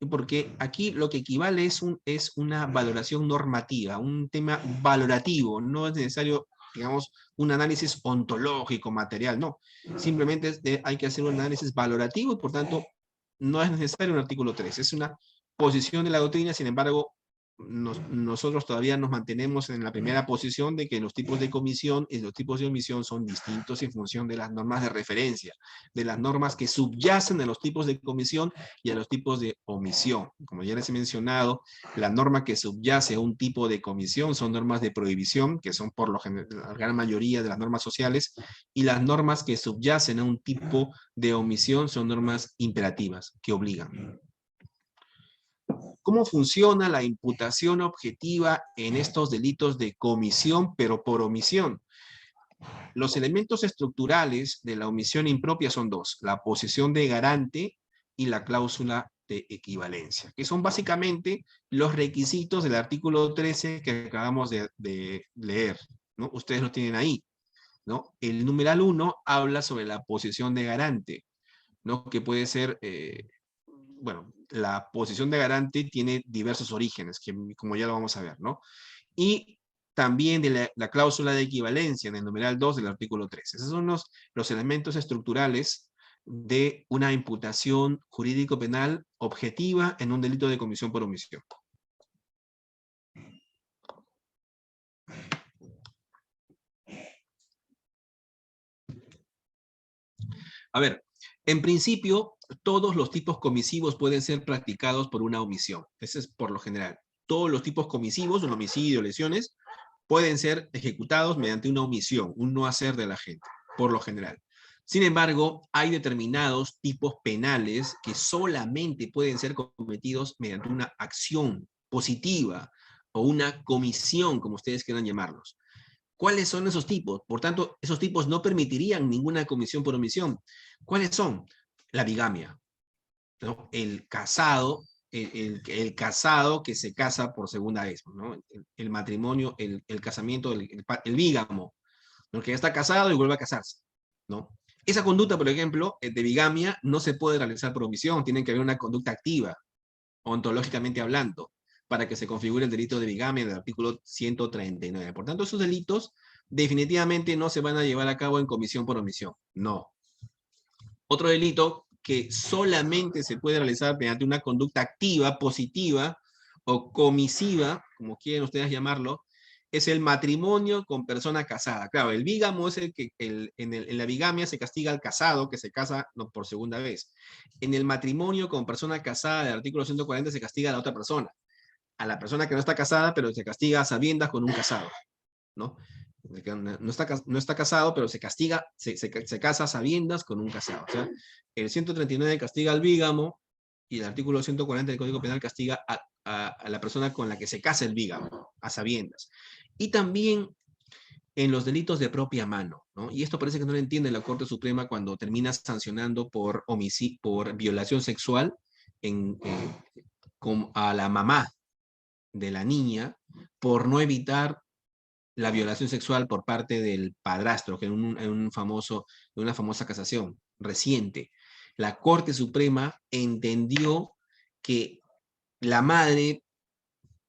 porque aquí lo que equivale es una valoración normativa, un tema valorativo, no es necesario, digamos, un análisis ontológico, material, no. Simplemente hay que hacer un análisis valorativo y por tanto no es necesario un artículo 3. Es una posición de la doctrina, sin embargo, nosotros todavía nos mantenemos en la primera posición de que los tipos de comisión y los tipos de omisión son distintos en función de las normas de referencia, de las normas que subyacen a los tipos de comisión y a los tipos de omisión. Como ya les he mencionado, la norma que subyace a un tipo de comisión son normas de prohibición, que son por lo general la gran mayoría de las normas sociales, y las normas que subyacen a un tipo de omisión son normas imperativas, que obligan. ¿Cómo funciona la imputación objetiva en estos delitos de comisión, pero por omisión? Los elementos estructurales de la omisión impropia son dos: la posición de garante y la cláusula de equivalencia, que son básicamente los requisitos del artículo 13 que acabamos de leer, ¿no? Ustedes lo tienen ahí, ¿no? El numeral 1 habla sobre la posición de garante, ¿no? Que puede ser, bueno, la posición de garante tiene diversos orígenes, que como ya lo vamos a ver, ¿no? Y también de la cláusula de equivalencia en el numeral 2 del artículo 13. Esos son los elementos estructurales de una imputación jurídico-penal objetiva en un delito de comisión por omisión. A ver, en principio, todos los tipos comisivos pueden ser practicados por una omisión. Ese es por lo general. Todos los tipos comisivos, un homicidio, lesiones, pueden ser ejecutados mediante una omisión, un no hacer de la gente, por lo general. Sin embargo, hay determinados tipos penales que solamente pueden ser cometidos mediante una acción positiva o una comisión, como ustedes quieran llamarlos. ¿Cuáles son esos tipos? Por tanto, esos tipos no permitirían ninguna comisión por omisión. ¿Cuáles son? La bigamia, ¿no? El casado, el casado que se casa por segunda vez, ¿no? El matrimonio, el casamiento, el bígamo, ¿no? Que ya está casado y vuelve a casarse, ¿no? Esa conducta, por ejemplo, de bigamia, no se puede realizar por omisión, tiene que haber una conducta activa, ontológicamente hablando, para que se configure el delito de bigamia del artículo 139. Por tanto, esos delitos definitivamente no se van a llevar a cabo en comisión por omisión, no. Otro delito que solamente se puede realizar mediante una conducta activa, positiva o comisiva, como quieren ustedes llamarlo, es el matrimonio con persona casada. Claro, el bígamo es el que en la bigamia se castiga al casado que se casa no, por segunda vez. En el matrimonio con persona casada del artículo 140 se castiga a la otra persona. A la persona que no está casada, pero se castiga a sabiendas con un casado, ¿no? No está casado, pero se castiga, se casa a sabiendas con un casado. O sea, el 139 castiga al bígamo y el artículo 140 del Código Penal castiga a la persona con la que se casa el bígamo, a sabiendas. Y también en los delitos de propia mano, ¿no? Y esto parece que no lo entiende la Corte Suprema cuando termina sancionando por homicidio, por violación sexual a la mamá de la niña por no evitar la violación sexual por parte del padrastro, que en una famosa casación reciente, la Corte Suprema entendió que la madre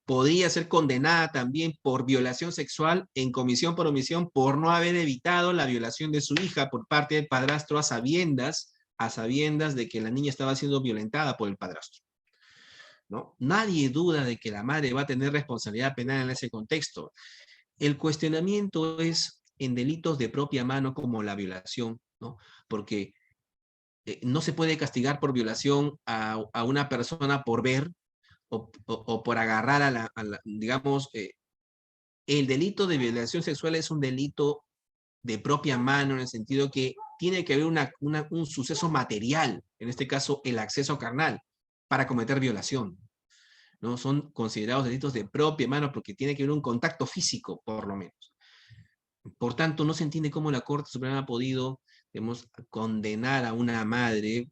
podría ser condenada también por violación sexual en comisión por omisión por no haber evitado la violación de su hija por parte del padrastro a sabiendas de que la niña estaba siendo violentada por el padrastro, ¿no? Nadie duda de que la madre va a tener responsabilidad penal en ese contexto. El cuestionamiento es en delitos de propia mano como la violación, ¿no? Porque no se puede castigar por violación a una persona por ver o por agarrar digamos, el delito de violación sexual es un delito de propia mano en el sentido que tiene que haber un suceso material, en este caso el acceso carnal, para cometer violación, ¿no? Son considerados delitos de propia mano porque tiene que haber un contacto físico, por lo menos. Por tanto, no se entiende cómo la Corte Suprema ha podido, digamos, condenar a una madre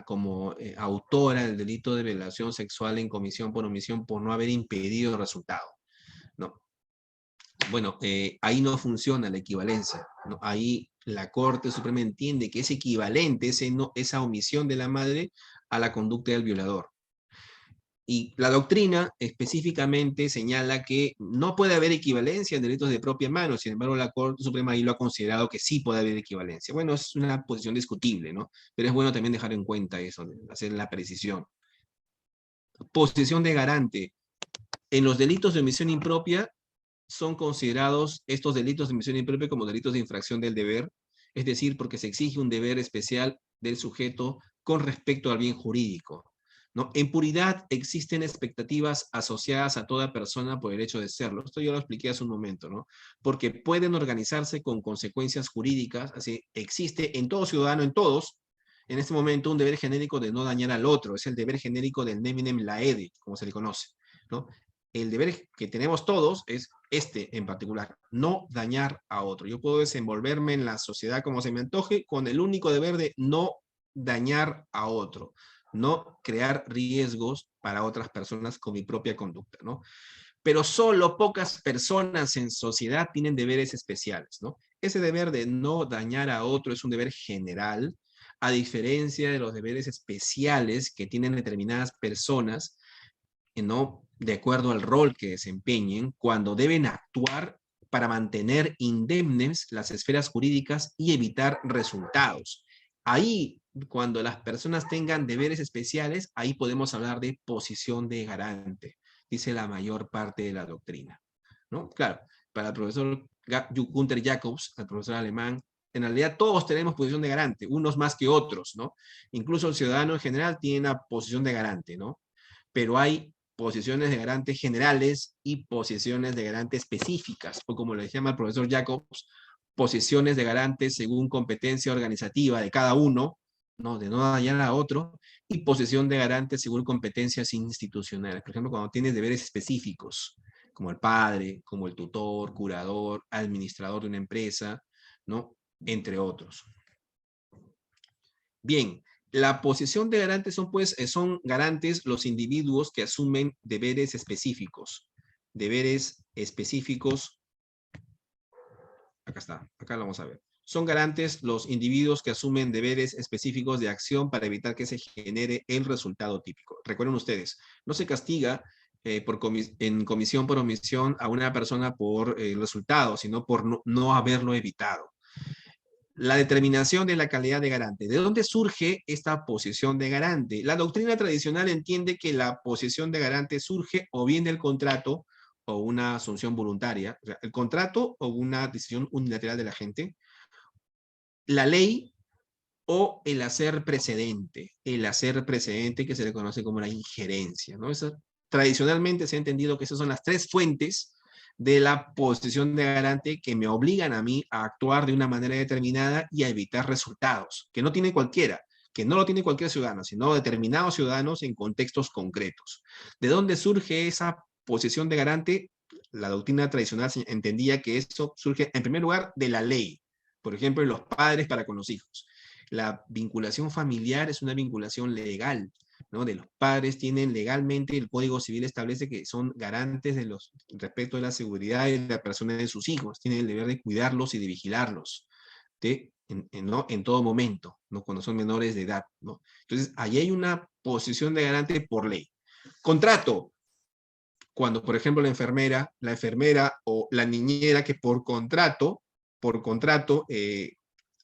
como autora del delito de violación sexual en comisión por omisión por no haber impedido el resultado, ¿no? Bueno, ahí no funciona la equivalencia, ¿no? Ahí la Corte Suprema entiende que es equivalente esa omisión de la madre a la conducta del violador. Y la doctrina específicamente señala que no puede haber equivalencia en delitos de propia mano, sin embargo la Corte Suprema ahí lo ha considerado que sí puede haber equivalencia. Bueno, es una posición discutible, ¿no? Pero es bueno también dejar en cuenta eso, hacer la precisión. Posición de garante. En los delitos de omisión impropia son considerados estos delitos de omisión impropia como delitos de infracción del deber, es decir, porque se exige un deber especial del sujeto con respecto al bien jurídico, ¿no? En puridad existen expectativas asociadas a toda persona por el hecho de serlo. Esto yo lo expliqué hace un momento, ¿no? Porque pueden organizarse con consecuencias jurídicas, así existe en todo ciudadano, en todos, en este momento un deber genérico de no dañar al otro, es el deber genérico del neminem laede, como se le conoce, ¿no? El deber que tenemos todos es este en particular, no dañar a otro. Yo puedo desenvolverme en la sociedad como se me antoje con el único deber de no dañar a otro, no crear riesgos para otras personas con mi propia conducta, ¿no? Pero solo pocas personas en sociedad tienen deberes especiales, ¿no? Ese deber de no dañar a otro es un deber general, a diferencia de los deberes especiales que tienen determinadas personas, ¿no? De acuerdo al rol que desempeñen, cuando deben actuar para mantener indemnes las esferas jurídicas y evitar resultados. Ahí, cuando las personas tengan deberes especiales, ahí podemos hablar de posición de garante, dice la mayor parte de la doctrina, ¿no? Claro, para el profesor Gunther Jacobs, el profesor alemán, en realidad todos tenemos posición de garante, unos más que otros, ¿no? Incluso el ciudadano en general tiene una posición de garante, ¿no? Pero hay posiciones de garante generales y posiciones de garante específicas, o como le llama el profesor Jacobs, posiciones de garante según competencia organizativa de cada uno, ¿no? De no dañar a otro, y posición de garante según competencias institucionales. Por ejemplo, cuando tienes deberes específicos, como el padre, como el tutor, curador, administrador de una empresa, ¿no? Entre otros. Bien, la posición de garantes son garantes los individuos que asumen deberes específicos Acá está, acá lo vamos a ver. Son garantes los individuos que asumen deberes específicos de acción para evitar que se genere el resultado típico. Recuerden ustedes, no se castiga en comisión por omisión a una persona por el resultado, sino por no haberlo evitado. La determinación de la calidad de garante. ¿De dónde surge esta posición de garante? La doctrina tradicional entiende que la posición de garante surge o bien del contrato o una asunción voluntaria, o sea, el contrato o una decisión unilateral de la gente, la ley o el hacer precedente que se le conoce como la injerencia, ¿no? Eso, tradicionalmente se ha entendido que esas son las tres fuentes de la posición de garante que me obligan a mí a actuar de una manera determinada y a evitar resultados, que no tiene cualquiera, que no lo tiene cualquier ciudadano, sino determinados ciudadanos en contextos concretos. ¿De dónde surge esa posición de garante? La doctrina tradicional entendía que eso surge, en primer lugar, de la ley. Por ejemplo, los padres para con los hijos. La vinculación familiar es una vinculación legal, ¿no? De los padres tienen legalmente, el Código Civil establece que son garantes de los, respecto de la seguridad de la persona de sus hijos, tienen el deber de cuidarlos y de vigilarlos, ¿no? En todo momento, ¿no? Cuando son menores de edad, ¿no? Entonces, ahí hay una posición de garante por ley. Contrato, cuando, por ejemplo, la enfermera o la niñera que por contrato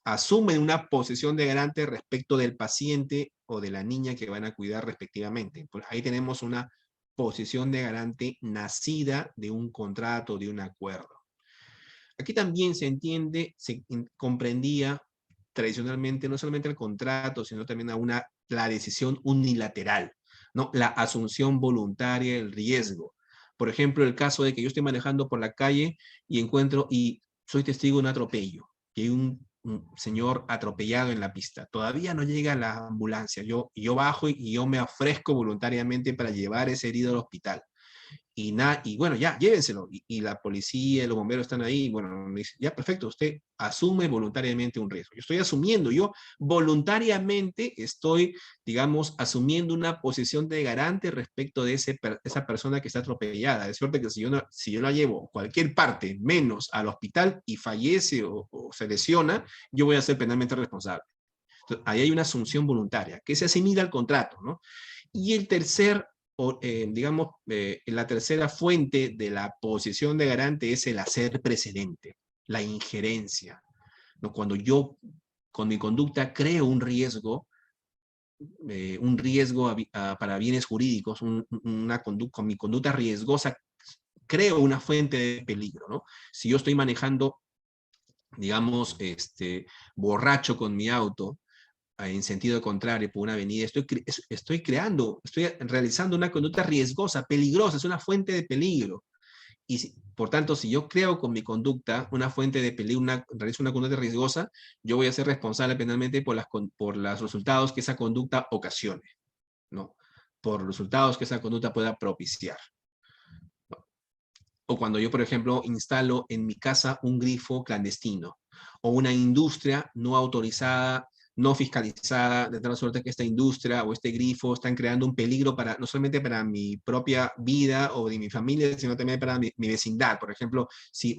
asumen una posición de garante respecto del paciente o de la niña que van a cuidar respectivamente. Pues ahí tenemos una posición de garante nacida de un contrato, de un acuerdo. Aquí también se entiende, se comprendía tradicionalmente no solamente el contrato, sino también la decisión unilateral, ¿no? La asunción voluntaria del riesgo. Por ejemplo, el caso de que yo esté manejando por la calle y soy testigo de un atropello, que hay un señor atropellado en la pista. Todavía no llega la ambulancia. Yo bajo y yo me ofrezco voluntariamente para llevar ese herido al hospital. Y bueno, ya, llévenselo. Y la policía, los bomberos están ahí. Y bueno, me dice, ya, perfecto, usted asume voluntariamente un riesgo. Yo estoy asumiendo, yo voluntariamente estoy, digamos, asumiendo una posición de garante respecto de esa persona que está atropellada. Es cierto que si yo la llevo a cualquier parte, menos al hospital, y fallece o se lesiona, yo voy a ser penalmente responsable. Entonces, ahí hay una asunción voluntaria, que se asimila al contrato, ¿no? Y el tercer la tercera fuente de la posición de garante es el hacer precedente, la injerencia, ¿no? Cuando yo con mi conducta creo un riesgo para bienes jurídicos, con mi conducta riesgosa, creo una fuente de peligro, ¿no? Si yo estoy manejando, digamos, borracho con mi auto, en sentido contrario por una avenida, estoy realizando una conducta riesgosa, peligrosa, es una fuente de peligro. Y por tanto, si yo creo con mi conducta una fuente de peligro, realizo una conducta riesgosa, yo voy a ser responsable penalmente por los resultados que esa conducta ocasione, ¿no? Por los resultados que esa conducta pueda propiciar. O cuando yo, por ejemplo, instalo en mi casa un grifo clandestino o una industria no autorizada, no fiscalizada, de tal suerte que esta industria o este grifo están creando un peligro no solamente para mi propia vida o de mi familia, sino también para mi vecindad. Por ejemplo, si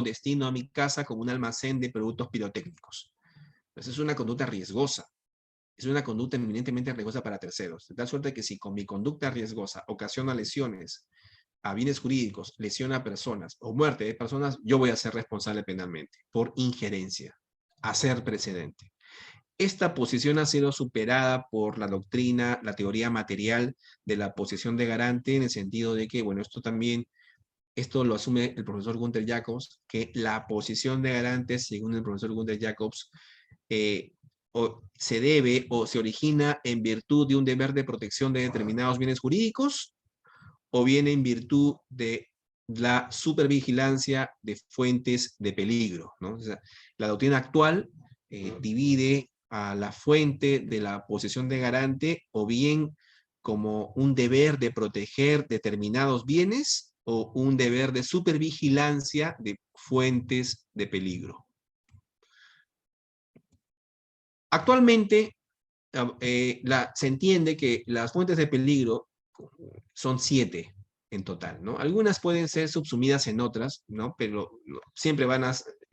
destino a mi casa como un almacén de productos pirotécnicos. Esa es una conducta riesgosa. Es una conducta eminentemente riesgosa para terceros. De tal suerte que si con mi conducta riesgosa ocasiona lesiones a bienes jurídicos, lesiona a personas o muerte de personas, yo voy a ser responsable penalmente por injerencia, hacer precedente. Esta posición ha sido superada por la doctrina, la teoría material de la posición de garante, en el sentido de que, bueno, esto lo asume el profesor Gunther Jacobs, que la posición de garante, según el profesor Gunther Jacobs, se debe o se origina en virtud de un deber de protección de determinados bienes jurídicos, o bien en virtud de la supervigilancia de fuentes de peligro, ¿no? O sea, la doctrina actual divide a la fuente de la posesión de garante o bien como un deber de proteger determinados bienes o un deber de supervigilancia de fuentes de peligro. Actualmente se entiende que las fuentes de peligro son 7 en total, ¿no? Algunas pueden ser subsumidas en otras, ¿no? Pero siempre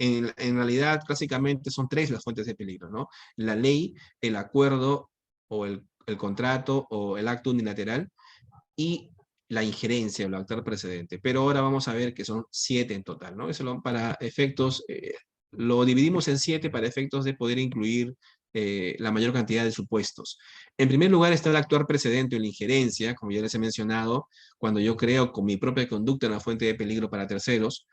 En realidad, clásicamente son tres las fuentes de peligro, ¿no? La ley, el acuerdo o el contrato o el acto unilateral y la injerencia o el actor precedente. Pero ahora vamos a ver que son 7 en total, ¿no? Eso para efectos, lo dividimos en 7 para efectos de poder incluir la mayor cantidad de supuestos. En primer lugar está el actuar precedente o la injerencia, como ya les he mencionado, cuando yo creo con mi propia conducta una fuente de peligro para terceros.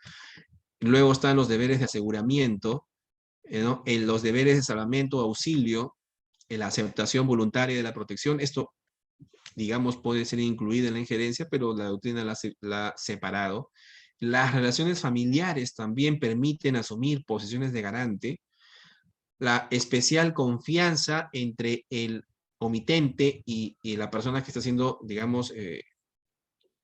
Luego están los deberes de aseguramiento, ¿no? Los deberes de salvamento, auxilio, la aceptación voluntaria de la protección. Esto, digamos, puede ser incluida en la injerencia, pero la doctrina la ha separado. Las relaciones familiares también permiten asumir posiciones de garante. La especial confianza entre el omitente y la persona que está haciendo, digamos,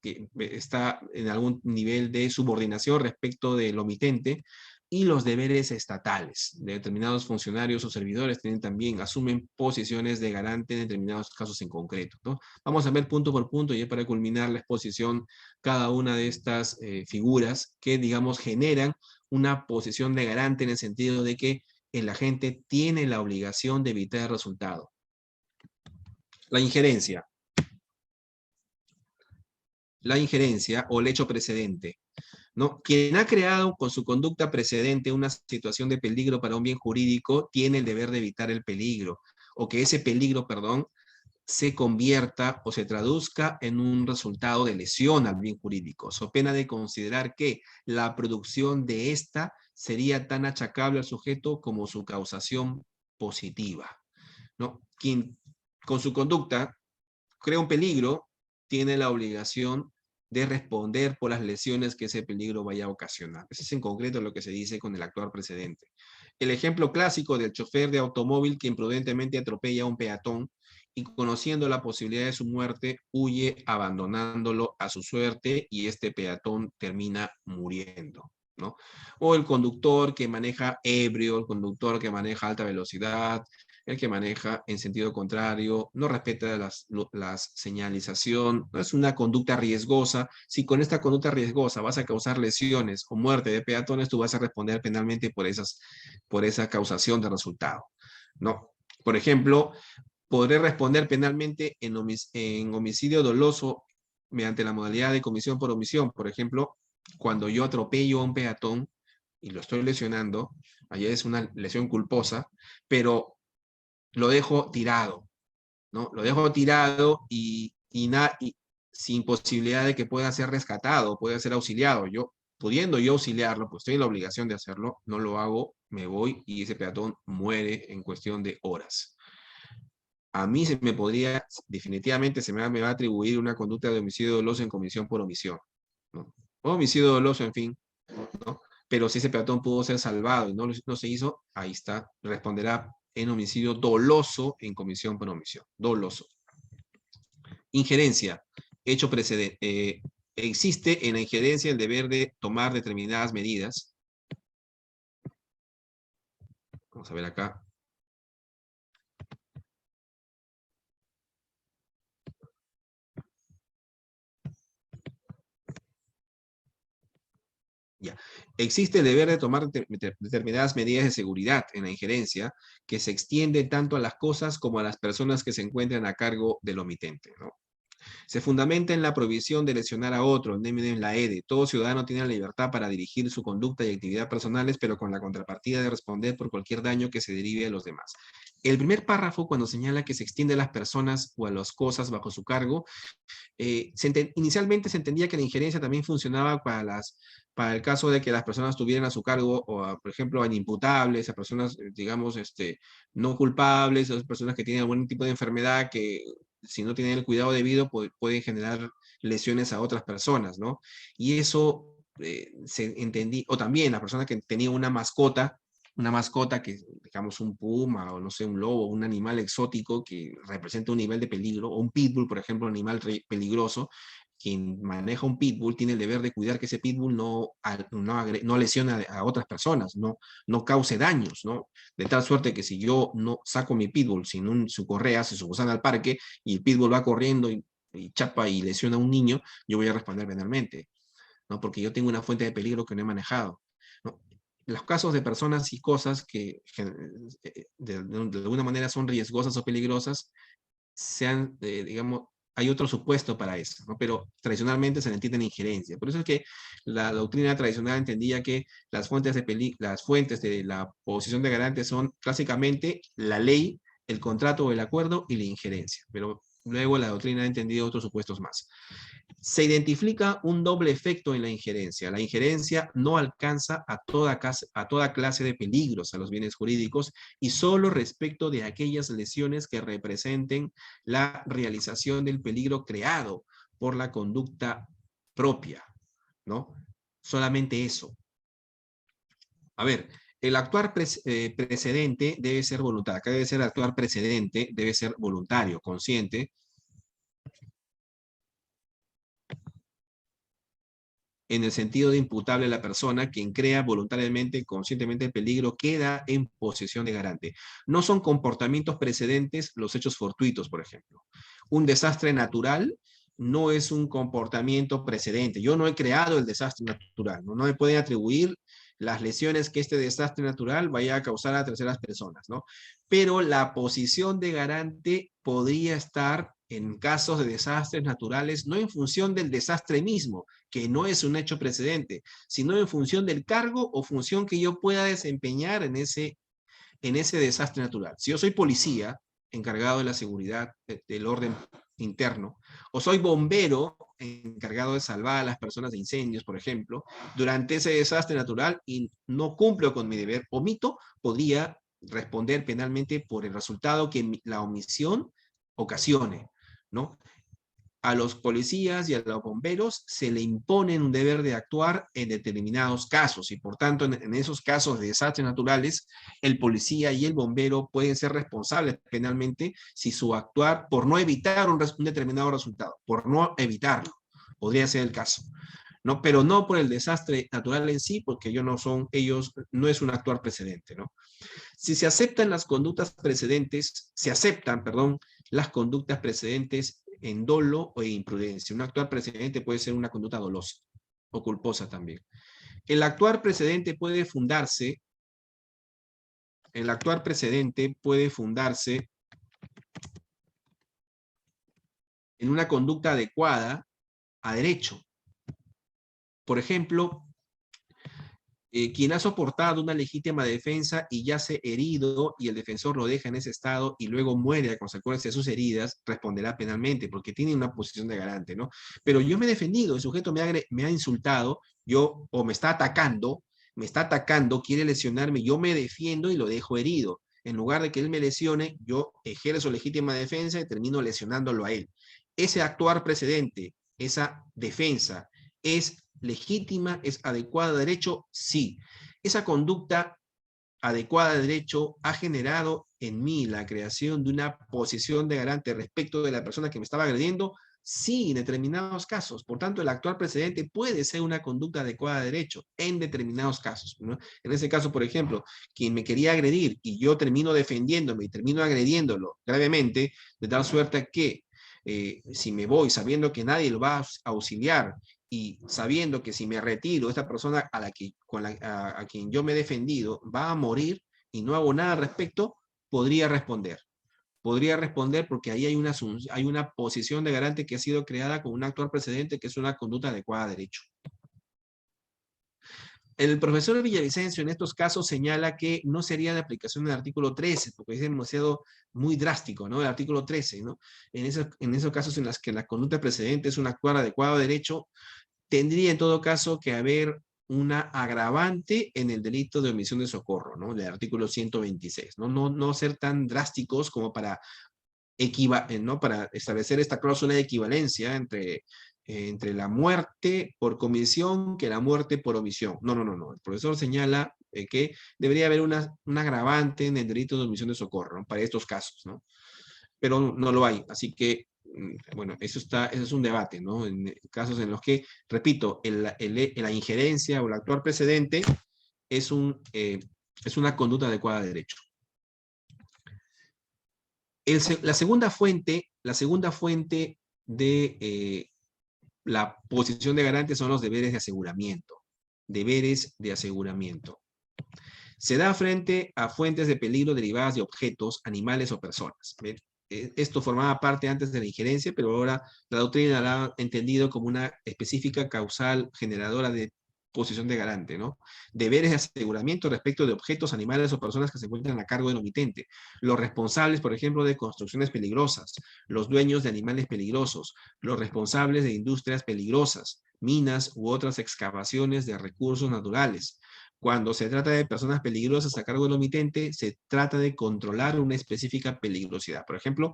que está en algún nivel de subordinación respecto del omitente, y los deberes estatales de determinados funcionarios o servidores tienen también, asumen posiciones de garante en determinados casos en concreto, ¿no? Vamos a ver punto por punto, ya para culminar la exposición, cada una de estas figuras que, digamos, generan una posición de garante en el sentido de que el agente tiene la obligación de evitar el resultado. La injerencia. La injerencia o el hecho precedente, ¿no? Quien ha creado con su conducta precedente una situación de peligro para un bien jurídico tiene el deber de evitar el peligro, o que ese peligro, perdón, se convierta o se traduzca en un resultado de lesión al bien jurídico, so pena de considerar que la producción de esta sería tan achacable al sujeto como su causación positiva, ¿no? Quien con su conducta crea un peligro tiene la obligación de responder por las lesiones que ese peligro vaya a ocasionar. Eso es en concreto lo que se dice con el actuar precedente. El ejemplo clásico del chofer de automóvil que imprudentemente atropella a un peatón y conociendo la posibilidad de su muerte, huye abandonándolo a su suerte y este peatón termina muriendo, ¿no? O el conductor que maneja ebrio, el conductor que maneja a alta velocidad, el que maneja en sentido contrario, no respeta las señalización, no es una conducta riesgosa. Si con esta conducta riesgosa vas a causar lesiones o muerte de peatones, tú vas a responder penalmente por esa causación de resultado, ¿no? Por ejemplo, podré responder penalmente en homicidio doloso mediante la modalidad de comisión por omisión. Por ejemplo, cuando yo atropello a un peatón y lo estoy lesionando, allá es una lesión culposa, pero lo dejo tirado, ¿no? Lo dejo tirado y sin posibilidad de que pueda ser rescatado, pueda ser auxiliado. Pudiendo yo auxiliarlo, pues estoy en la obligación de hacerlo, no lo hago, me voy y ese peatón muere en cuestión de horas. A mí definitivamente me va a atribuir una conducta de homicidio doloso en comisión por omisión, ¿no? O homicidio doloso, en fin, ¿no? Pero si ese peatón pudo ser salvado y no se hizo, ahí está, responderá en homicidio doloso en comisión por omisión. Doloso. Injerencia. Hecho precedente. Existe en la injerencia el deber de tomar determinadas medidas. Vamos a ver acá. Ya. Existe el deber de tomar determinadas medidas de seguridad en la injerencia que se extiende tanto a las cosas como a las personas que se encuentran a cargo del omitente, ¿no? Se fundamenta en la prohibición de lesionar a otro, en la EDE. Todo ciudadano tiene la libertad para dirigir su conducta y actividad personales, pero con la contrapartida de responder por cualquier daño que se derive de los demás. El primer párrafo, cuando señala que se extiende a las personas o a las cosas bajo su cargo, inicialmente se entendía que la injerencia también funcionaba para el caso de que las personas tuvieran a su cargo, por ejemplo, a inimputables, a personas, digamos, no culpables, a personas que tienen algún tipo de enfermedad que si no tienen el cuidado debido pueden generar lesiones a otras personas, ¿no? Y eso se entendía, o también la persona que tenía una mascota que, digamos, un puma o no sé, un lobo, un animal exótico que representa un nivel de peligro, o un pitbull, por ejemplo, un animal peligroso, quien maneja un pitbull tiene el deber de cuidar que ese pitbull no lesione a otras personas, no cause daños, ¿no? De tal suerte que si yo no saco mi pitbull sin su correa, se suban al parque y el pitbull va corriendo y chapa y lesiona a un niño, yo voy a responder penalmente, ¿no? Porque yo tengo una fuente de peligro que no he manejado, ¿no? los casos de personas y cosas que de alguna manera son riesgosas o peligrosas, digamos, hay otro supuesto para eso, ¿no? Pero tradicionalmente se le entiende injerencia. Por eso es que la doctrina tradicional entendía que las fuentes de la posición de garante son clásicamente la ley, el contrato o el acuerdo y la injerencia. Pero luego la doctrina ha entendido otros supuestos más. Se identifica un doble efecto en la injerencia. La injerencia no alcanza a toda clase de peligros a los bienes jurídicos y solo respecto de aquellas lesiones que representen la realización del peligro creado por la conducta propia, ¿no? Solamente eso. A ver, el actuar precedente debe ser voluntario. Acá debe ser actuar precedente, debe ser voluntario, consciente. En el sentido de imputable a la persona, quien crea voluntariamente, conscientemente el peligro, queda en posesión de garante. No son comportamientos precedentes los hechos fortuitos, por ejemplo. Un desastre natural no es un comportamiento precedente. Yo no he creado el desastre natural, no me pueden atribuir las lesiones que este desastre natural vaya a causar a terceras personas, ¿no? Pero la posición de garante podría estar en casos de desastres naturales, no en función del desastre mismo, que no es un hecho precedente, sino en función del cargo o función que yo pueda desempeñar en ese desastre natural. Si yo soy policía, encargado de la seguridad, del orden interno, o soy bombero, encargado de salvar a las personas de incendios, por ejemplo, durante ese desastre natural y no cumplo con mi deber, omito, podría responder penalmente por el resultado que la omisión ocasione, ¿no? A los policías y a los bomberos se le impone un deber de actuar en determinados casos y por tanto en esos casos de desastres naturales el policía y el bombero pueden ser responsables penalmente si su actuar por no evitar un determinado resultado, por no evitarlo, podría ser el caso, ¿no? Pero no por el desastre natural en sí, porque no es un actuar precedente, ¿no? Si se aceptan las conductas precedentes, las conductas precedentes en dolo o en imprudencia. Un actuar precedente puede ser una conducta dolosa o culposa también. El actuar precedente puede fundarse en una conducta adecuada a derecho. Por ejemplo, quien ha soportado una legítima defensa y yace herido y el defensor lo deja en ese estado y luego muere a consecuencia de sus heridas, responderá penalmente porque tiene una posición de garante, ¿no? Pero yo me he defendido, el sujeto me ha insultado, o me está atacando, quiere lesionarme, yo me defiendo y lo dejo herido. En lugar de que él me lesione, yo ejerzo legítima defensa y termino lesionándolo a él. Ese actuar precedente, esa defensa, es legítima, es adecuada a derecho, sí. Esa conducta adecuada a derecho ha generado en mí la creación de una posición de garante respecto de la persona que me estaba agrediendo, sí, en determinados casos. Por tanto, el actual precedente puede ser una conducta adecuada a derecho en determinados casos, ¿no? En ese caso, por ejemplo, quien me quería agredir y yo termino defendiéndome y termino agrediéndolo gravemente, de tal suerte que si me voy sabiendo que nadie lo va a auxiliar y sabiendo que si me retiro, esta persona a quien yo me he defendido va a morir y no hago nada al respecto, podría responder. Podría responder porque ahí hay una posición de garante que ha sido creada con un actual precedente que es una conducta adecuada a derecho. El profesor Villavicencio en estos casos señala que no sería de aplicación del artículo 13, porque es demasiado muy drástico, ¿no? El artículo 13, ¿no? En esos casos en los que la conducta precedente es un actuar adecuado a derecho, tendría en todo caso que haber una agravante en el delito de omisión de socorro, ¿no? Del artículo 126, ¿no? No ser tan drásticos como para establecer esta cláusula de equivalencia entre la muerte por comisión que la muerte por omisión. No. El profesor señala que debería haber un agravante en el delito de omisión de socorro, ¿no? Para estos casos, ¿no? Pero no lo hay. Así que, bueno, eso es un debate, ¿no? En casos en los que, repito, la injerencia o el actuar precedente es una conducta adecuada de derecho. La segunda fuente de la posición de garante son los deberes de aseguramiento. Deberes de aseguramiento. Se da frente a fuentes de peligro derivadas de objetos, animales o personas. ¿Ven? Esto formaba parte antes de la injerencia, pero ahora la doctrina la ha entendido como una específica causal generadora de posición de garante, ¿no? Deberes de aseguramiento respecto de objetos, animales o personas que se encuentran a cargo del omitente. Los responsables, por ejemplo, de construcciones peligrosas, los dueños de animales peligrosos, los responsables de industrias peligrosas, minas u otras excavaciones de recursos naturales. Cuando se trata de personas peligrosas a cargo del omitente, se trata de controlar una específica peligrosidad. Por ejemplo,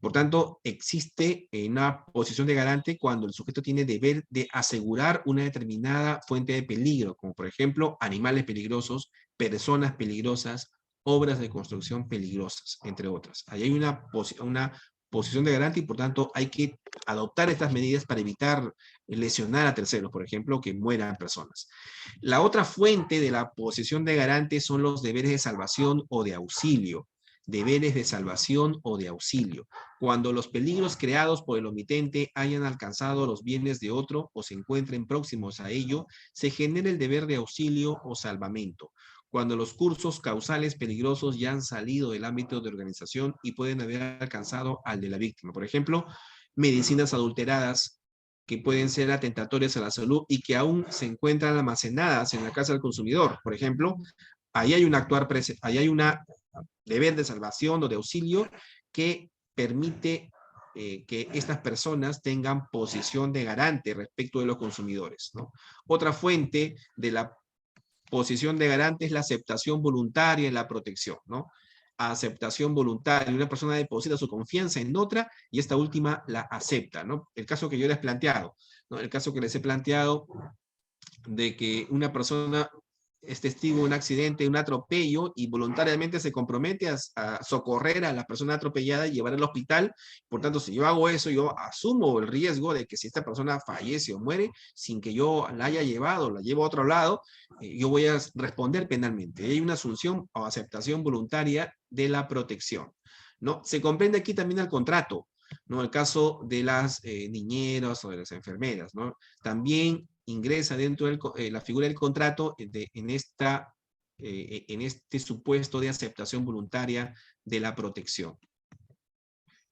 por tanto, existe una posición de garante cuando el sujeto tiene deber de asegurar una determinada fuente de peligro, como por ejemplo, animales peligrosos, personas peligrosas, obras de construcción peligrosas, entre otras. Ahí hay una posición de garante y por tanto hay que adoptar estas medidas para evitar lesionar a terceros, por ejemplo, que mueran personas. La otra fuente de la posición de garante son los deberes de salvación o de auxilio. Deberes de salvación o de auxilio. Cuando los peligros creados por el omitente hayan alcanzado los bienes de otro o se encuentren próximos a ello, se genera el deber de auxilio o salvamento. Cuando los cursos causales peligrosos ya han salido del ámbito de organización y pueden haber alcanzado al de la víctima. Por ejemplo, medicinas adulteradas que pueden ser atentatorias a la salud y que aún se encuentran almacenadas en la casa del consumidor. Por ejemplo, ahí hay ahí hay una deber de salvación o de auxilio que permite que estas personas tengan posición de garante respecto de los consumidores, ¿no? Otra fuente de la posición de garante es la aceptación voluntaria en la protección, ¿no? Aceptación voluntaria. Una persona deposita su confianza en otra y esta última la acepta, ¿no? El caso que yo les he planteado, ¿no? El caso que les he planteado de que una persona es testigo de un accidente, un atropello, y voluntariamente se compromete a socorrer a la persona atropellada y llevar al hospital. Por tanto, si yo hago eso, yo asumo el riesgo de que si esta persona fallece o muere sin que yo la haya llevado, la llevo a otro lado, yo voy a responder penalmente. Hay una asunción o aceptación voluntaria de la protección, ¿no? Se comprende aquí también el contrato, ¿no? El caso de las niñeras o de las enfermeras, ¿no? También ingresa dentro de la figura del contrato en este supuesto de aceptación voluntaria de la protección.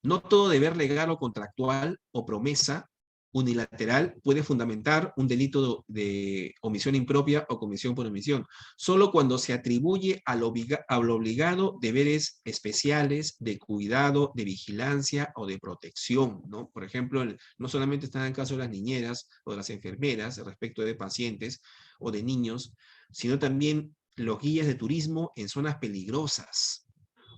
No todo deber legal o contractual o promesa unilateral puede fundamentar un delito de omisión impropia o comisión por omisión, solo cuando se atribuye al obligado deberes especiales de cuidado, de vigilancia o de protección, ¿no? Por ejemplo, no solamente está en el caso de las niñeras o de las enfermeras respecto de pacientes o de niños, sino también los guías de turismo en zonas peligrosas,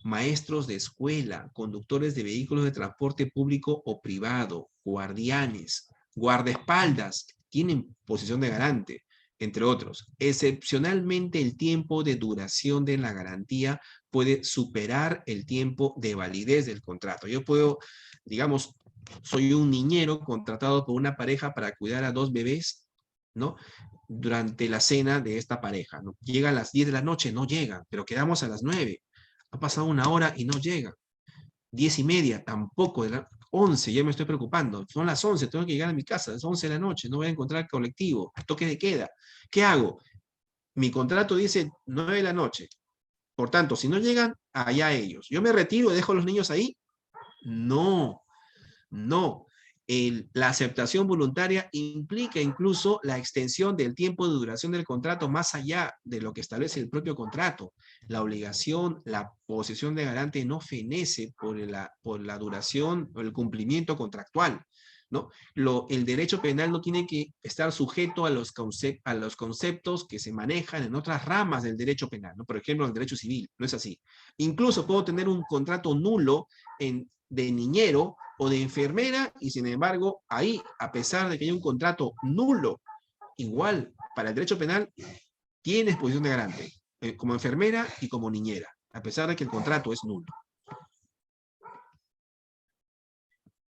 maestros de escuela, conductores de vehículos de transporte público o privado, guardianes, guardaespaldas, tienen posición de garante, entre otros. Excepcionalmente, el tiempo de duración de la garantía puede superar el tiempo de validez del contrato. Yo puedo, digamos, soy un niñero contratado por una pareja para cuidar a 2 bebés, ¿no? Durante la cena de esta pareja, ¿no? Llega a las 10 de la noche, no llegan, pero quedamos a las 9. Ha pasado 1 hora y no llega. 10:30, tampoco. 11, ya me estoy preocupando. Son las 11, tengo que llegar a mi casa. Es 11 de la noche, no voy a encontrar colectivo. Toque de queda. ¿Qué hago? Mi contrato dice 9 de la noche. Por tanto, si no llegan, allá ellos. ¿Yo me retiro y dejo a los niños ahí? No, no. La aceptación voluntaria implica incluso la extensión del tiempo de duración del contrato más allá de lo que establece el propio contrato. La obligación, la posición de garante no fenece por la duración o el cumplimiento contractual, ¿no? El derecho penal no tiene que estar sujeto a los conceptos que se manejan en otras ramas del derecho penal, ¿no? Por ejemplo, el derecho civil, no es así. Incluso puedo tener un contrato nulo de niñero o de enfermera, y sin embargo, ahí, a pesar de que hay un contrato nulo, igual, para el derecho penal, tienes posición de garante, como enfermera y como niñera, a pesar de que el contrato es nulo.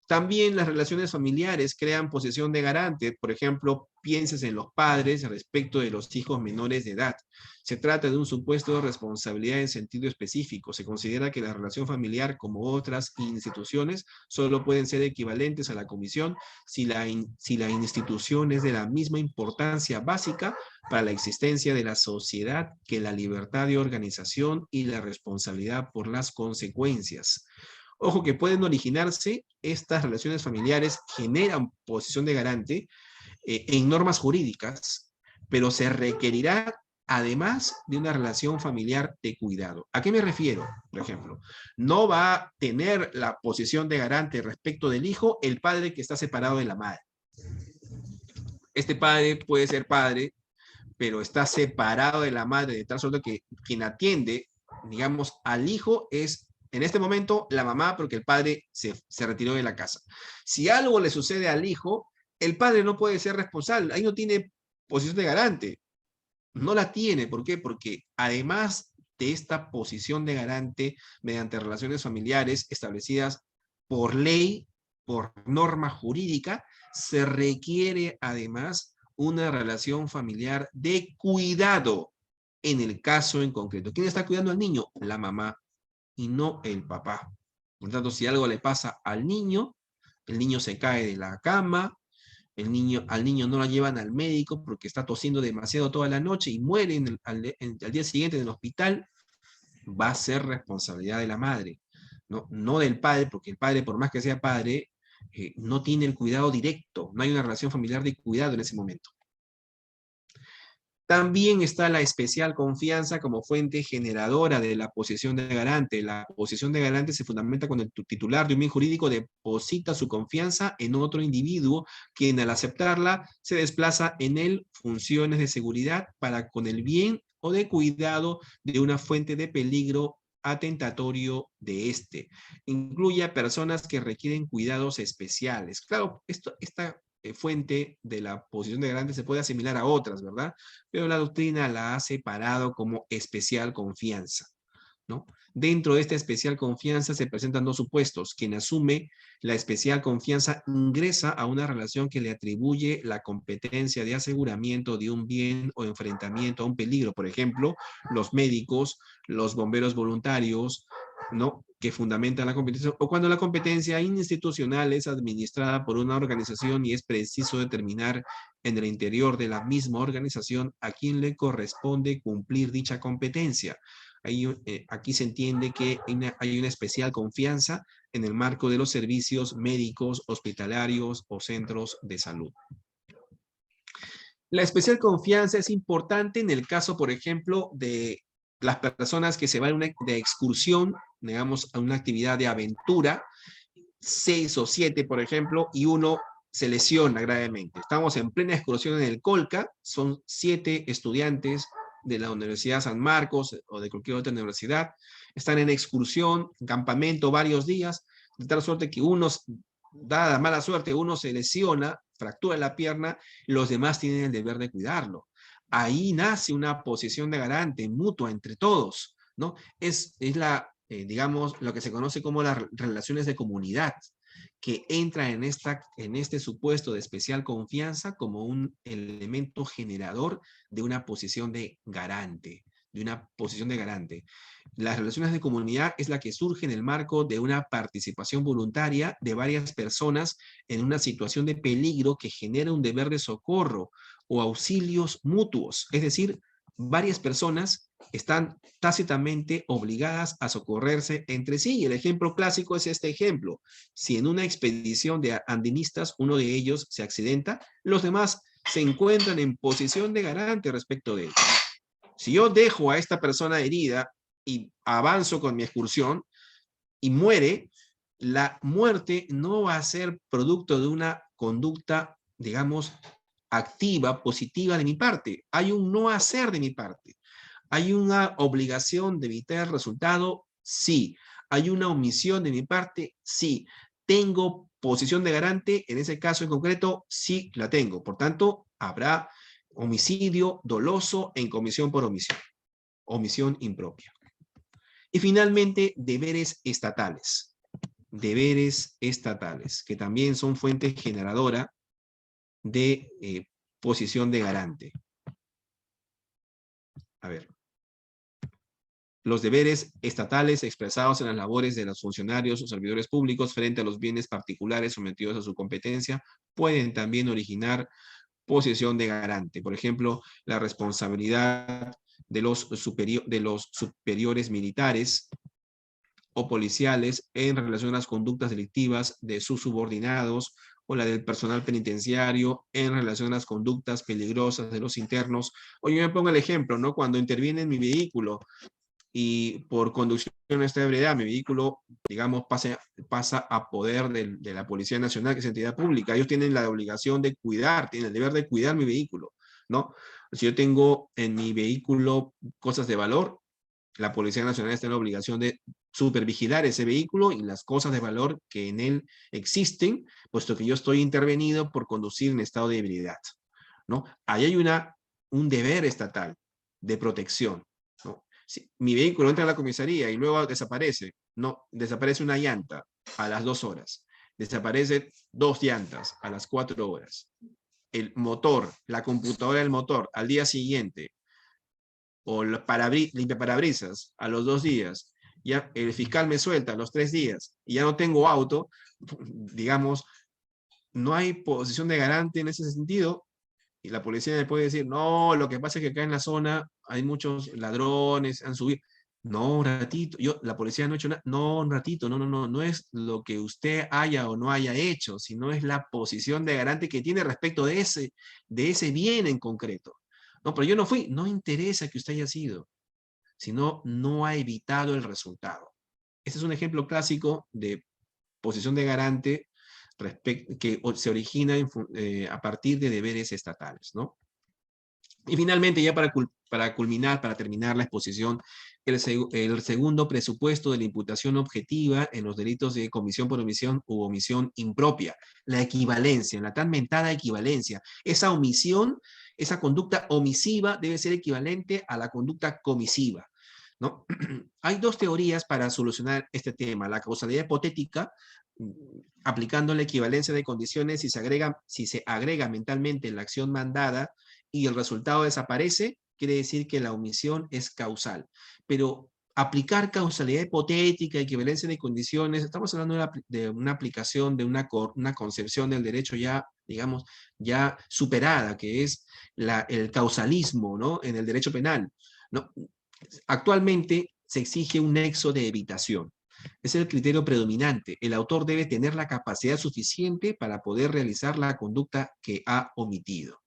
También las relaciones familiares crean posición de garante. Por ejemplo, pienses en los padres respecto de los hijos menores de edad. Se trata de un supuesto de responsabilidad en sentido específico. Se considera que la relación familiar, como otras instituciones, solo pueden ser equivalentes a la comisión si la institución es de la misma importancia básica para la existencia de la sociedad que la libertad de organización y la responsabilidad por las consecuencias. Ojo que pueden originarse, estas relaciones familiares generan posición de garante en normas jurídicas, pero se requerirá además de una relación familiar de cuidado. ¿A qué me refiero? Por ejemplo, no va a tener la posición de garante respecto del hijo el padre que está separado de la madre. Este padre puede ser padre, pero está separado de la madre de tal suerte que quien atiende, digamos, al hijo es en este momento la mamá, porque el padre se retiró de la casa. Si algo le sucede al hijo, el padre no puede ser responsable, ahí no tiene posición de garante, no la tiene. ¿Por qué? Porque además de esta posición de garante mediante relaciones familiares establecidas por ley, por norma jurídica, se requiere además una relación familiar de cuidado en el caso en concreto. ¿Quién está cuidando al niño? La mamá y no el papá. Por lo tanto, si algo le pasa al niño, el niño se cae de la cama, al niño no lo llevan al médico porque está tosiendo demasiado toda la noche y muere al día siguiente en el hospital, va a ser responsabilidad de la madre, no del padre, porque el padre, por más que sea padre, no tiene el cuidado directo, no hay una relación familiar de cuidado en ese momento. También está la especial confianza como fuente generadora de la posición de garante. La posición de garante se fundamenta cuando el titular de un bien jurídico deposita su confianza en otro individuo, quien al aceptarla se desplaza en él funciones de seguridad para con el bien o de cuidado de una fuente de peligro atentatorio de este. Incluye a personas que requieren cuidados especiales. Claro, esta fuente de la posición de garante se puede asimilar a otras, ¿verdad? Pero la doctrina la ha separado como especial confianza, ¿no? Dentro de esta especial confianza se presentan dos supuestos. Quien asume la especial confianza ingresa a una relación que le atribuye la competencia de aseguramiento de un bien o enfrentamiento a un peligro. Por ejemplo, los médicos, los bomberos voluntarios, ¿no? Que fundamentan la competencia, o cuando la competencia institucional es administrada por una organización y es preciso determinar en el interior de la misma organización a quién le corresponde cumplir dicha competencia. Aquí se entiende que hay una especial confianza en el marco de los servicios médicos, hospitalarios o centros de salud. La especial confianza es importante en el caso, por ejemplo, de las personas que se van de excursión, digamos, a una actividad de aventura, 6 o 7, por ejemplo, y uno se lesiona gravemente. Estamos en plena excursión en el Colca, son 7 estudiantes de la Universidad San Marcos o de cualquier otra universidad, están en excursión, en campamento varios días, de tal suerte que dada mala suerte, uno se lesiona, fractura la pierna, los demás tienen el deber de cuidarlo. Ahí nace una posición de garante mutua entre todos, ¿no? Es digamos, lo que se conoce como las relaciones de comunidad, que entra en este supuesto de especial confianza como un elemento generador de una posición de garante, Las relaciones de comunidad es la que surge en el marco de una participación voluntaria de varias personas en una situación de peligro que genera un deber de socorro o auxilios mutuos, es decir, varias personas están tácitamente obligadas a socorrerse entre sí. Y el ejemplo clásico es este ejemplo. Si en una expedición de andinistas uno de ellos se accidenta, los demás se encuentran en posición de garante respecto de él. Si yo dejo a esta persona herida y avanzo con mi excursión y muere, la muerte no va a ser producto de una conducta, digamos, activa, positiva de mi parte. Hay un no hacer de mi parte. ¿Hay una obligación de evitar el resultado? Sí. ¿Hay una omisión de mi parte? Sí. ¿Tengo posición de garante? En ese caso en concreto, sí la tengo. Por tanto, habrá homicidio doloso en comisión por omisión. Omisión impropia. Y finalmente, deberes estatales. deberes estatales, que también son fuente generadora de posición de garante. A ver. Los deberes estatales expresados en las labores de los funcionarios o servidores públicos frente a los bienes particulares sometidos a su competencia pueden también originar posición de garante. Por ejemplo, la responsabilidad de los superiores militares o policiales en relación a las conductas delictivas de sus subordinados o la del personal penitenciario en relación a las conductas peligrosas de los internos. O yo me pongo el ejemplo, ¿no? Cuando interviene en mi vehículo y por conducción de esta ebriedad, mi vehículo, digamos, pasa a poder de la Policía Nacional, que es entidad pública. Ellos tienen la obligación de cuidar, tienen el deber de cuidar mi vehículo, ¿no? Si yo tengo en mi vehículo cosas de valor, la Policía Nacional está en la obligación de supervigilar ese vehículo y las cosas de valor que en él existen, puesto que yo estoy intervenido por conducir en estado de ebriedad, ¿no? Ahí hay un deber estatal de protección, ¿no? Si mi vehículo entra a la comisaría y luego desaparece, no, desaparece una llanta a las 2 horas, desaparece 2 llantas a las 4 horas, el motor, la computadora del motor al día siguiente, o limpiaparabrisas a los 2 días, ya el fiscal me suelta a los 3 días y ya no tengo auto, digamos, no hay posición de garante en ese sentido, y la policía me puede decir, no, lo que pasa es que acá en la zona hay muchos ladrones, han subido. No, un ratito, la policía no ha hecho nada. No, un ratito, no es lo que usted haya o no haya hecho, sino es la posición de garante que tiene respecto de ese bien en concreto. No, pero yo no fui, no interesa que usted haya sido, sino no ha evitado el resultado. Este es un ejemplo clásico de posición de garante que se origina a partir de deberes estatales, ¿no? Y finalmente, ya para culminar, para terminar la exposición, el segundo presupuesto de la imputación objetiva en los delitos de comisión por omisión u omisión impropia, la equivalencia, la tan mentada equivalencia. Esa omisión, esa conducta omisiva debe ser equivalente a la conducta comisiva, ¿no? Hay 2 teorías para solucionar este tema. La causalidad hipotética, aplicando la equivalencia de condiciones, si se agrega mentalmente la acción mandada y el resultado desaparece, quiere decir que la omisión es causal. Pero aplicar causalidad hipotética, equivalencia de condiciones, estamos hablando de una aplicación, de una concepción del derecho ya, digamos, ya superada, que es el causalismo, ¿no? En el derecho penal, ¿no? Actualmente se exige un nexo de evitación. Es el criterio predominante. El autor debe tener la capacidad suficiente para poder realizar la conducta que ha omitido.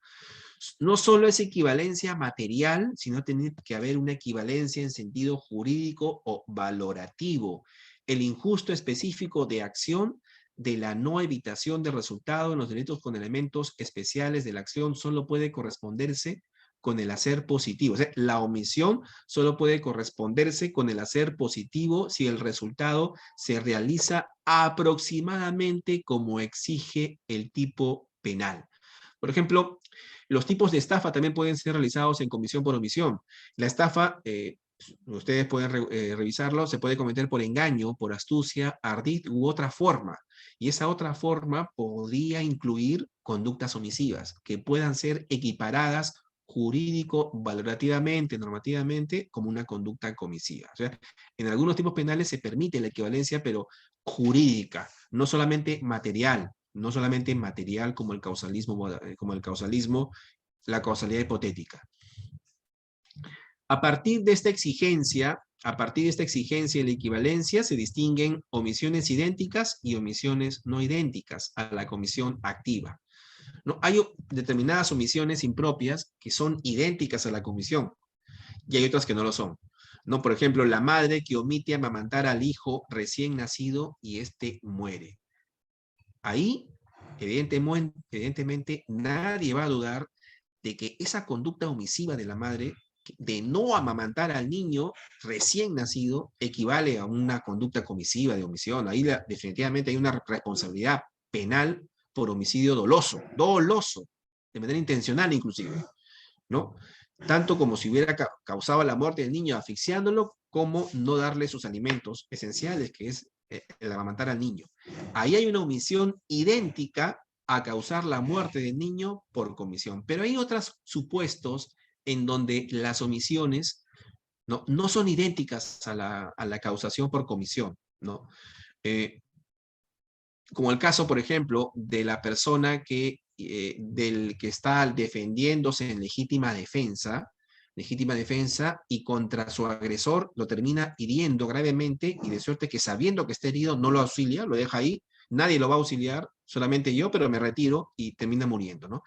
No solo es equivalencia material, sino tiene que haber una equivalencia en sentido jurídico o valorativo. El injusto específico de acción de la no evitación de resultado en los delitos con elementos especiales de la acción solo puede corresponderse con el hacer positivo. O sea, la omisión solo puede corresponderse con el hacer positivo si el resultado se realiza aproximadamente como exige el tipo penal. Por ejemplo, los tipos de estafa también pueden ser realizados en comisión por omisión. La estafa, ustedes pueden revisarlo, se puede cometer por engaño, por astucia, ardid u otra forma. Y esa otra forma podría incluir conductas omisivas que puedan ser equiparadas jurídico, valorativamente, normativamente, como una conducta comisiva. O sea, en algunos tipos penales se permite la equivalencia, pero jurídica, no solamente material, como el causalismo, la causalidad hipotética. A partir de esta exigencia y la equivalencia, se distinguen omisiones idénticas y omisiones no idénticas a la comisión activa. ¿No? Hay determinadas omisiones impropias que son idénticas a la comisión y hay otras que no lo son. ¿No? Por ejemplo, la madre que omite amamantar al hijo recién nacido y éste muere. Ahí, evidentemente, nadie va a dudar de que esa conducta omisiva de la madre de no amamantar al niño recién nacido equivale a una conducta comisiva de omisión. Ahí definitivamente hay una responsabilidad penal por homicidio doloso, de manera intencional inclusive, ¿no? Tanto como si hubiera causado la muerte del niño asfixiándolo, como no darle sus alimentos esenciales, que es el amamantar al niño. Ahí hay una omisión idéntica a causar la muerte del niño por comisión. Pero hay otros supuestos en donde las omisiones no son idénticas a la causación por comisión, ¿no? Como el caso, por ejemplo, de la persona del que está defendiéndose en legítima defensa, y contra su agresor lo termina hiriendo gravemente, y de suerte que sabiendo que está herido no lo auxilia, lo deja ahí, nadie lo va a auxiliar, solamente yo, pero me retiro y termina muriendo, ¿no?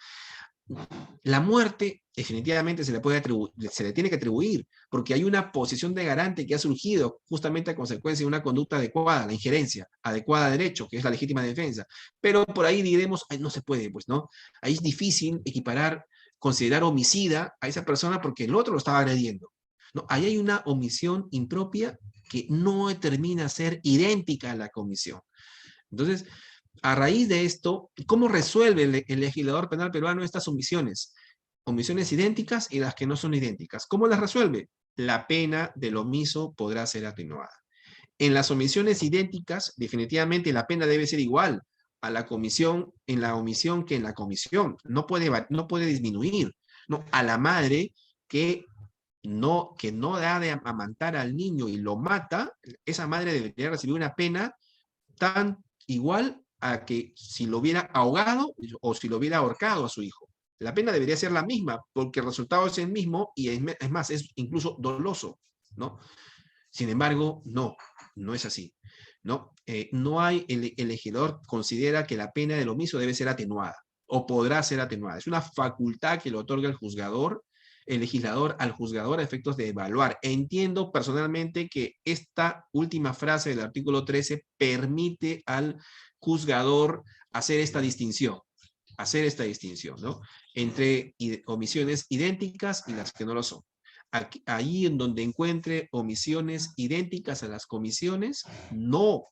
La muerte definitivamente se le tiene que atribuir, porque hay una posición de garante que ha surgido justamente a consecuencia de una conducta adecuada, la injerencia adecuada de derecho, que es la legítima defensa. Pero por ahí diremos, ay, no se puede, pues, ¿no? Ahí es difícil considerar homicida a esa persona porque el otro lo estaba agrediendo, ¿no? Ahí hay una omisión impropia que no termina a ser idéntica a la comisión. Entonces, a raíz de esto, ¿cómo resuelve el legislador penal peruano estas omisiones? Omisiones idénticas y las que no son idénticas. ¿Cómo las resuelve? La pena del omiso podrá ser atenuada. En las omisiones idénticas, definitivamente la pena debe ser igual a la comisión, en la omisión que en la comisión. No puede disminuir. No, a la madre que no da de amamantar al niño y lo mata, esa madre debería recibir una pena tan igual a que si lo hubiera ahogado o si lo hubiera ahorcado a su hijo. La pena debería ser la misma, porque el resultado es el mismo y es más, es incluso doloso, ¿no? Sin embargo, no es así, ¿no? No hay, el legislador considera que la pena del omiso debe ser atenuada o podrá ser atenuada. Es una facultad que le otorga el legislador al juzgador a efectos de evaluar. Entiendo personalmente que esta última frase del artículo 13 permite al juzgador hacer esta distinción, ¿no? Entre omisiones idénticas y las que no lo son. Ahí en donde encuentre omisiones idénticas a las comisiones, no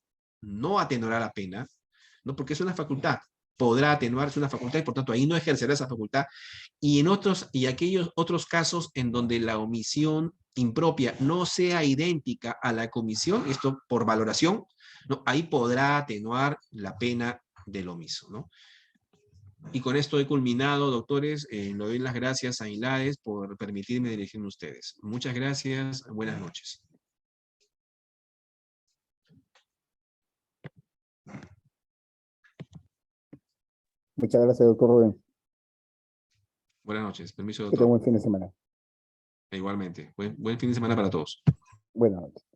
atenuará la pena, ¿no? Porque es una facultad. Podrá atenuarse una facultad y por tanto ahí no ejercerá esa facultad. Y aquellos otros casos en donde la omisión impropia no sea idéntica a la comisión, esto por valoración, ¿no? Ahí podrá atenuar la pena del omiso, ¿no? Y con esto he culminado, doctores. Le doy las gracias a INLADES por permitirme dirigirme a ustedes. Muchas gracias. Buenas noches. Muchas gracias, doctor Rubén. Buenas noches. Permiso, Que tenga un doctor. buen fin de semana. Igualmente. Buen fin de semana para todos. Buenas noches.